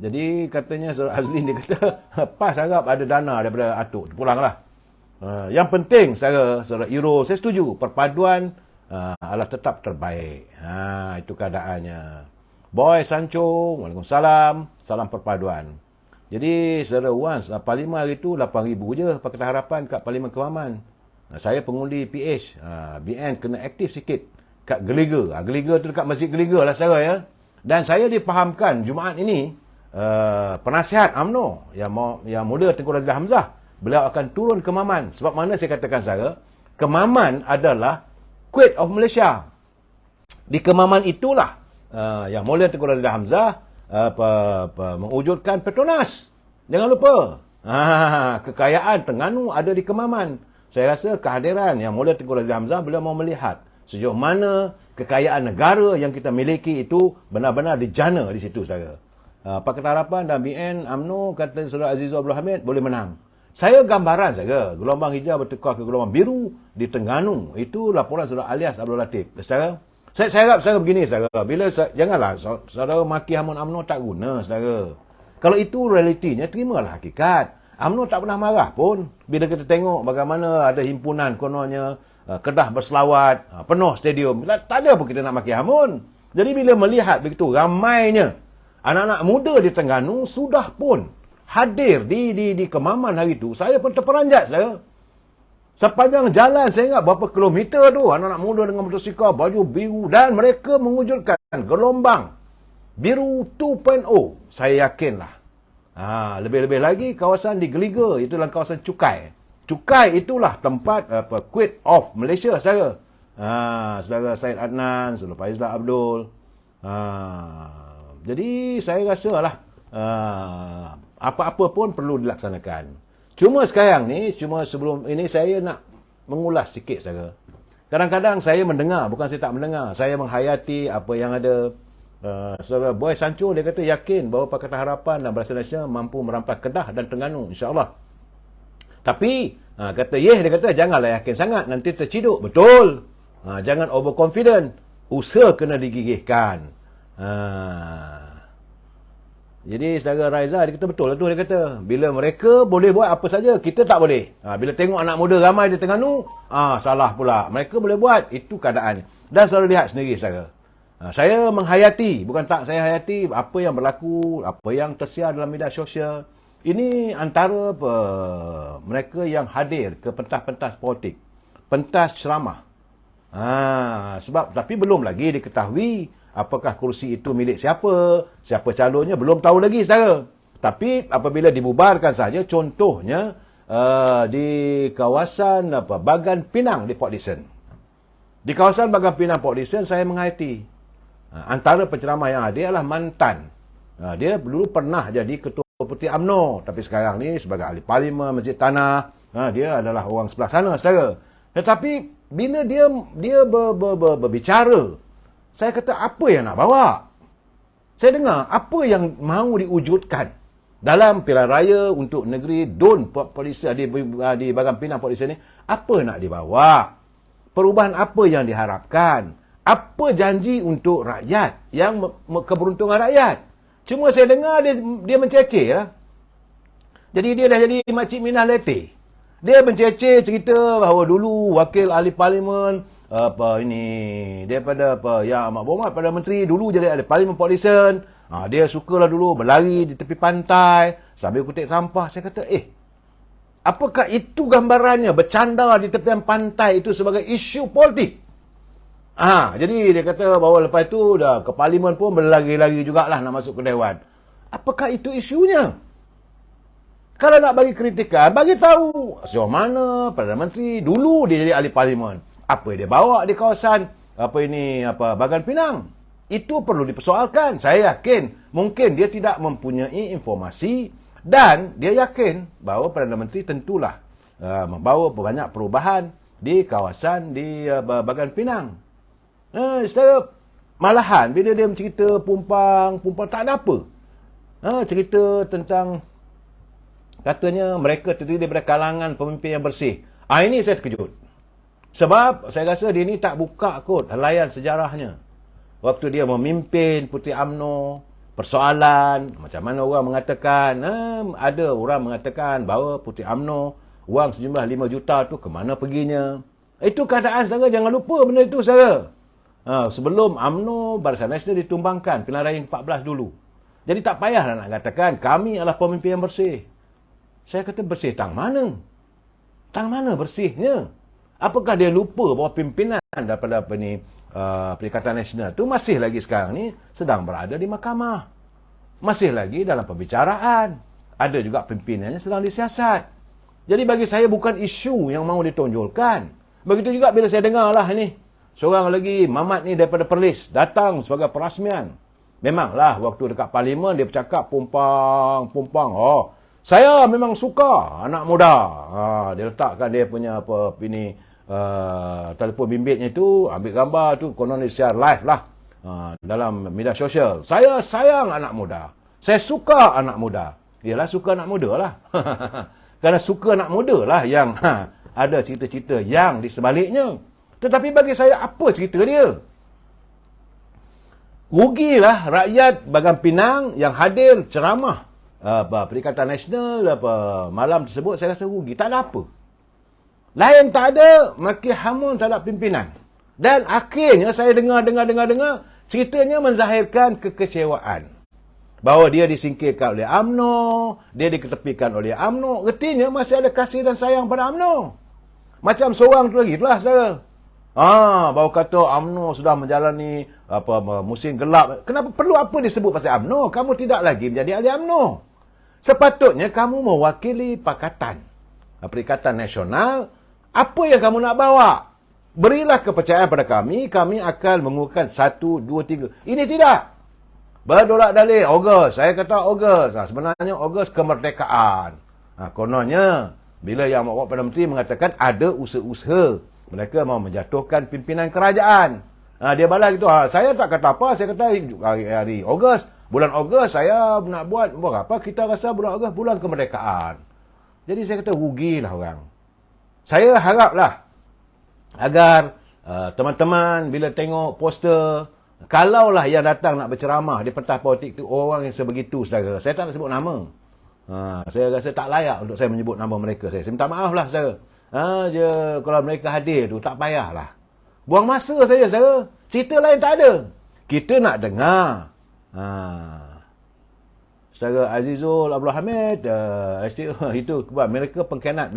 Speaker 1: Jadi katanya Saudara Azlin, dia kata PAS harap ada dana daripada Atuk. Pulanglah. Yang penting Saudara Iro, saya setuju perpaduan adalah tetap terbaik. Itu keadaannya. Boy Sancho, Waalaikumsalam, salam perpaduan. Jadi Saudara Wans, Parlimen hari tu 8,000 je Pakatan Harapan kat Parlimen Kemaman. Saya pengundi PH, BN kena aktif sikit kat Geliga. Geliga tu dekat Masjid Geliga lah saudara ya. Dan saya dipahamkan Jumaat ini penasihat UMNO yang muda Tengku Razli Hamzah, beliau akan turun ke Kemaman. Sebab mana saya katakan saudara, Kemaman adalah Kuwait of Malaysia. Di Kemaman itulah yang mulia Tengku Razli Hamzah mewujudkan Petronas. Jangan lupa, kekayaan Terengganu ada di Kemaman. Saya rasa kehadiran yang mulia Tengku Razli Hamzah, beliau mau melihat sejauh mana kekayaan negara yang kita miliki itu benar-benar dijana di situ saudara. Pakatan Harapan dan BN UMNO, kata Saudara Azizul Abdul Hamid, boleh menang. Saya gambaran saja, gelombang hijau bertukar ke gelombang biru di Terengganu. Itu laporan Saudara Alias Abdul Latif. Saudara, saya harap saudara begini saudara, janganlah saudara maki hamun UMNO tak guna saudara. Kalau itu realitinya, terimalah hakikat. UMNO tak pernah marah pun bila kita tengok bagaimana ada himpunan kononnya Kedah berselawat, penuh stadium. Tak ada pun kita nak maki hamun. Jadi bila melihat begitu ramainya anak-anak muda di Terengganu sudah pun hadir di Kemaman hari itu, saya pun terperanjat saya. Sepanjang jalan saya ingat berapa kilometer tu anak-anak muda dengan motosikal baju biru dan mereka mewujudkan gelombang biru 2.0. Saya yakinlah. Lebih-lebih lagi kawasan di Geliga, itulah kawasan Cukai. Cukai itulah tempat Kuwait of Malaysia saudara. Saudara Syed Adnan, Saudara Faizlah Abdul. Jadi saya rasalah apa-apa pun perlu dilaksanakan. Cuma sekarang ni, sebelum ini saya nak mengulas sikit saudara. Kadang-kadang saya mendengar, bukan saya tak mendengar, saya menghayati apa yang ada. Saudara Boy Sancho, dia kata yakin bahawa Pakatan Harapan dan Barisan Nasional mampu merampas Kedah dan Terengganu, insya-Allah. Tapi kata dia kata janganlah yakin sangat, nanti terciduk. Betul. Jangan overconfident. Usaha kena digigihkan. Jadi saudara Raiza, dia kata betul lah tu, dia kata bila mereka boleh buat apa saja, kita tak boleh. Bila tengok anak muda ramai di Terengganu, salah pula. Mereka boleh buat, itu keadaannya. Dan saudara lihat sendiri saudara. Saya menghayati, bukan tak saya hayati apa yang berlaku, apa yang tersiar dalam media sosial. Ini antara mereka yang hadir ke pentas-pentas politik, pentas ceramah. Sebab tapi belum lagi diketahui apakah kursi itu milik siapa calonnya, belum tahu lagi saudara. Tapi apabila dibubarkan saja, contohnya di kawasan Bagan Pinang di Port Dickson. Di kawasan Bagan Pinang Port Dickson, saya menghayati antara penceramah yang hadir adalah mantan. Dia dulu pernah jadi ketua Putih UMNO, tapi sekarang ni sebagai ahli parlimen Masjid Tanah. Dia adalah orang sebelah sana saudara. Tetapi bila dia berbicara, saya kata apa yang nak bawa? Saya dengar apa yang mahu diwujudkan dalam pilihan raya untuk negeri DUN polisi di Bagan Pinang polisi ni, apa nak dibawa? Perubahan apa yang diharapkan? Apa janji untuk rakyat, yang keberuntungan rakyat? Cuma saya dengar dia menceceh lah. Jadi dia dah jadi Makcik Minah Letih. Dia menceceh cerita bahawa dulu wakil ahli parlimen daripada yang amat berhormat pada menteri dulu jadi ahli parlimen Port Dickson. Dia sukalah dulu berlari di tepi pantai sambil kutip sampah. Saya kata, apakah itu gambarannya bercanda di tepian pantai itu sebagai isu politik? Jadi dia kata bahawa lepas itu dah ke parlimen pun berlari-lari jugalah nak masuk ke Dewan. Apakah itu isunya? Kalau nak bagi kritikan, bagi tahu sejauh mana Perdana Menteri dulu dia jadi ahli parlimen. Apa dia bawa di kawasan Bagan Pinang. Itu perlu dipersoalkan. Saya yakin mungkin dia tidak mempunyai informasi dan dia yakin bahawa Perdana Menteri tentulah membawa banyak perubahan di kawasan di Bagan Pinang. Secara malahan bila dia cerita pumpang tak ada apa. Cerita tentang katanya mereka terdiri daripada kalangan pemimpin yang bersih. Ini saya terkejut. Sebab saya rasa dia ni tak buka kot helaian sejarahnya. Waktu dia memimpin Puteri UMNO, persoalan macam mana orang mengatakan, ada orang mengatakan bahawa Puteri UMNO wang sejumlah 5 juta tu ke mana perginya. Itu keadaan saudara, jangan lupa benda itu saudara. Sebelum UMNO Barisan Nasional ditumbangkan pilihan raya 14 dulu. Jadi tak payahlah nak katakan kami adalah pemimpin yang bersih. Saya kata bersih tang mana? Tang mana bersihnya? Apakah dia lupa bahawa pimpinan daripada Perikatan Nasional tu masih lagi sekarang ni sedang berada di mahkamah. Masih lagi dalam pembicaraan. Ada juga pimpinannya sedang disiasat. Jadi bagi saya bukan isu yang mahu ditonjolkan. Begitu juga bila saya dengar lah ni, seorang lagi Mamat ni daripada Perlis datang sebagai perasmian. Memanglah waktu dekat parlimen dia bercakap pumpang. Saya memang suka anak muda. Dia letakkan dia punya telefon bimbitnya itu, ambil gambar tu, konon dia share live lah dalam media sosial. Saya sayang anak muda. Saya suka anak muda. Yalah, suka anak muda lah. Kerana suka anak muda lah yang ada cerita-cerita yang di sebaliknya. Tetapi bagi saya, apa cerita dia? Rugilah rakyat Bagan Pinang yang hadir ceramah Perikatan Nasional malam tersebut. Saya rasa rugi. Tak ada apa. Lain tak ada, maki hamun terhadap pimpinan. Dan akhirnya saya dengar, ceritanya menzahirkan kekecewaan. Bahawa dia disingkirkan oleh UMNO, dia diketepikan oleh UMNO. Artinya masih ada kasih dan sayang pada UMNO. Macam seorang tu lagi, itulah saudara. Bahawa kata UMNO sudah menjalani musim gelap. Kenapa perlu apa disebut pasal UMNO? Kamu tidak lagi menjadi ahli UMNO. Sepatutnya kamu mewakili Pakatan Perikatan Nasional. Apa yang kamu nak bawa? Berilah kepercayaan pada kami akan menguruskan 1, 2, 3. Ini tidak. Berdolak dalih Ogos. Saya kata Ogos. Sebenarnya Ogos kemerdekaan. Kononnya, bila yang Perdana Menteri mengatakan ada usaha-usaha, mereka mahu menjatuhkan pimpinan kerajaan. Dia balas gitu. Saya tak kata apa. Saya kata hari Ogos. Bulan Ogos saya nak buat apa? Kita rasa bulan Ogos bulan kemerdekaan. Jadi saya kata rugilah orang. Saya haraplah agar teman-teman bila tengok poster, kalaulah yang datang nak berceramah di pentas politik tu orang yang sebegitu saudara. Saya tak nak sebut nama. Saya rasa tak layak untuk saya menyebut nama mereka. Saya minta maaf lah saudara. Kalau mereka hadir tu tak payahlah. Buang masa saja saudara. Cerita lain tak ada. Kita nak dengar. Saudara Azizul Abdul Hamid, itu mereka pengkhianat.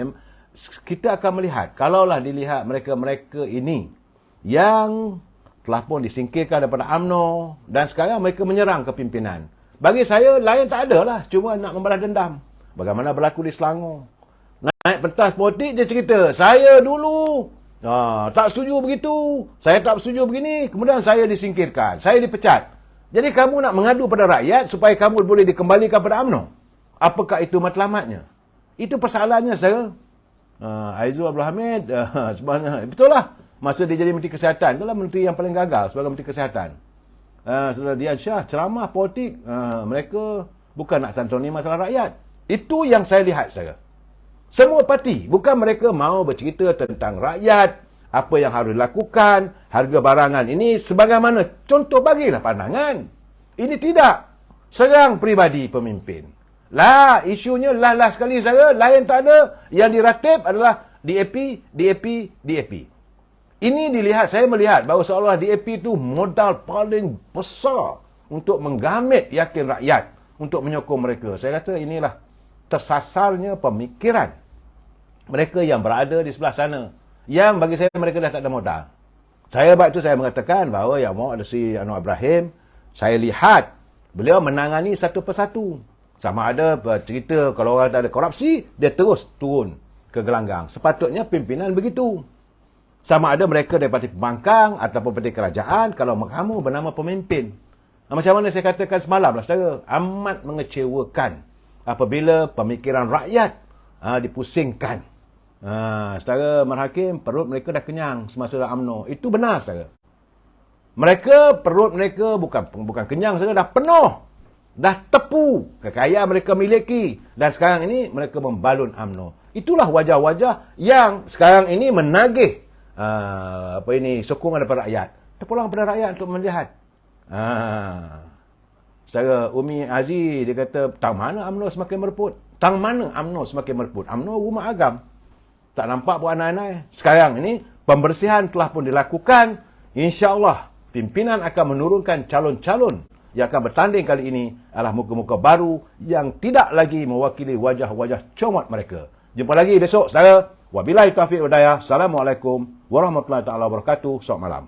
Speaker 1: Kita akan melihat, kalaulah dilihat mereka-mereka ini yang telah pun disingkirkan daripada UMNO dan sekarang mereka menyerang kepimpinan. Bagi saya, lain tak ada lah. Cuma nak membalas dendam. Bagaimana berlaku di Selangor. Naik pentas politik, dia cerita, saya dulu tak setuju begitu. Saya tak setuju begini. Kemudian saya disingkirkan. Saya dipecat. Jadi kamu nak mengadu pada rakyat supaya kamu boleh dikembalikan pada UMNO. Apakah itu matlamatnya? Itu persoalannya, saudara. Aizul Abdul Hamid, sebenarnya betul lah. Masa dia jadi Menteri Kesihatan, itulah menteri yang paling gagal sebagai Menteri Kesihatan. Saudara Dian Shah, ceramah politik, mereka bukan nak santuni masalah rakyat. Itu yang saya lihat, saudara. Semua parti, bukan mereka mahu bercerita tentang rakyat, apa yang harus dilakukan, harga barangan ini sebagaimana. Contoh bagilah pandangan. Ini tidak. Serang peribadi pemimpin. Isunya lah sekali saya, lain tak ada. Yang diratib adalah DAP. Ini dilihat, saya melihat bahawa seolah DAP itu modal paling besar untuk menggamit yakin rakyat untuk menyokong mereka. Saya kata inilah tersasarnya pemikiran mereka yang berada di sebelah sana, yang bagi saya mereka dah tak ada modal. Saya sebab itu saya mengatakan bahawa yang mau ada si Anwar Ibrahim, saya lihat beliau menangani satu persatu. Sama ada cerita kalau orang ada korupsi, dia terus turun ke gelanggang. Sepatutnya pimpinan begitu. Sama ada mereka daripada pembangkang ataupun daripada kerajaan, kalau kamu bernama pemimpin. Macam mana saya katakan semalam lah, saudara, amat mengecewakan apabila pemikiran rakyat dipusingkan. Saudara Marhakim, perut mereka dah kenyang semasa UMNO. Itu benar, saudara. Perut mereka bukan kenyang, saudara, dah penuh. Dah tepu kekayaan mereka miliki. Dan sekarang ini mereka membalun UMNO. Itulah wajah-wajah yang sekarang ini menagih sokongan daripada rakyat. Terpulang pada rakyat untuk melihat. Secara Umi Aziz, dia kata, tang mana UMNO semakin mereput? Tang mana UMNO semakin mereput? UMNO rumah agam. Tak nampak buat anai-anai. Sekarang ini, pembersihan telah pun dilakukan. InsyaAllah, pimpinan akan menurunkan calon-calon yang akan bertanding kali ini adalah muka-muka baru yang tidak lagi mewakili wajah-wajah comot mereka. Jumpa lagi besok, saudara. Wabillahi taufiq wal hidayah. Assalamualaikum warahmatullahi wabarakatuh. Selamat malam.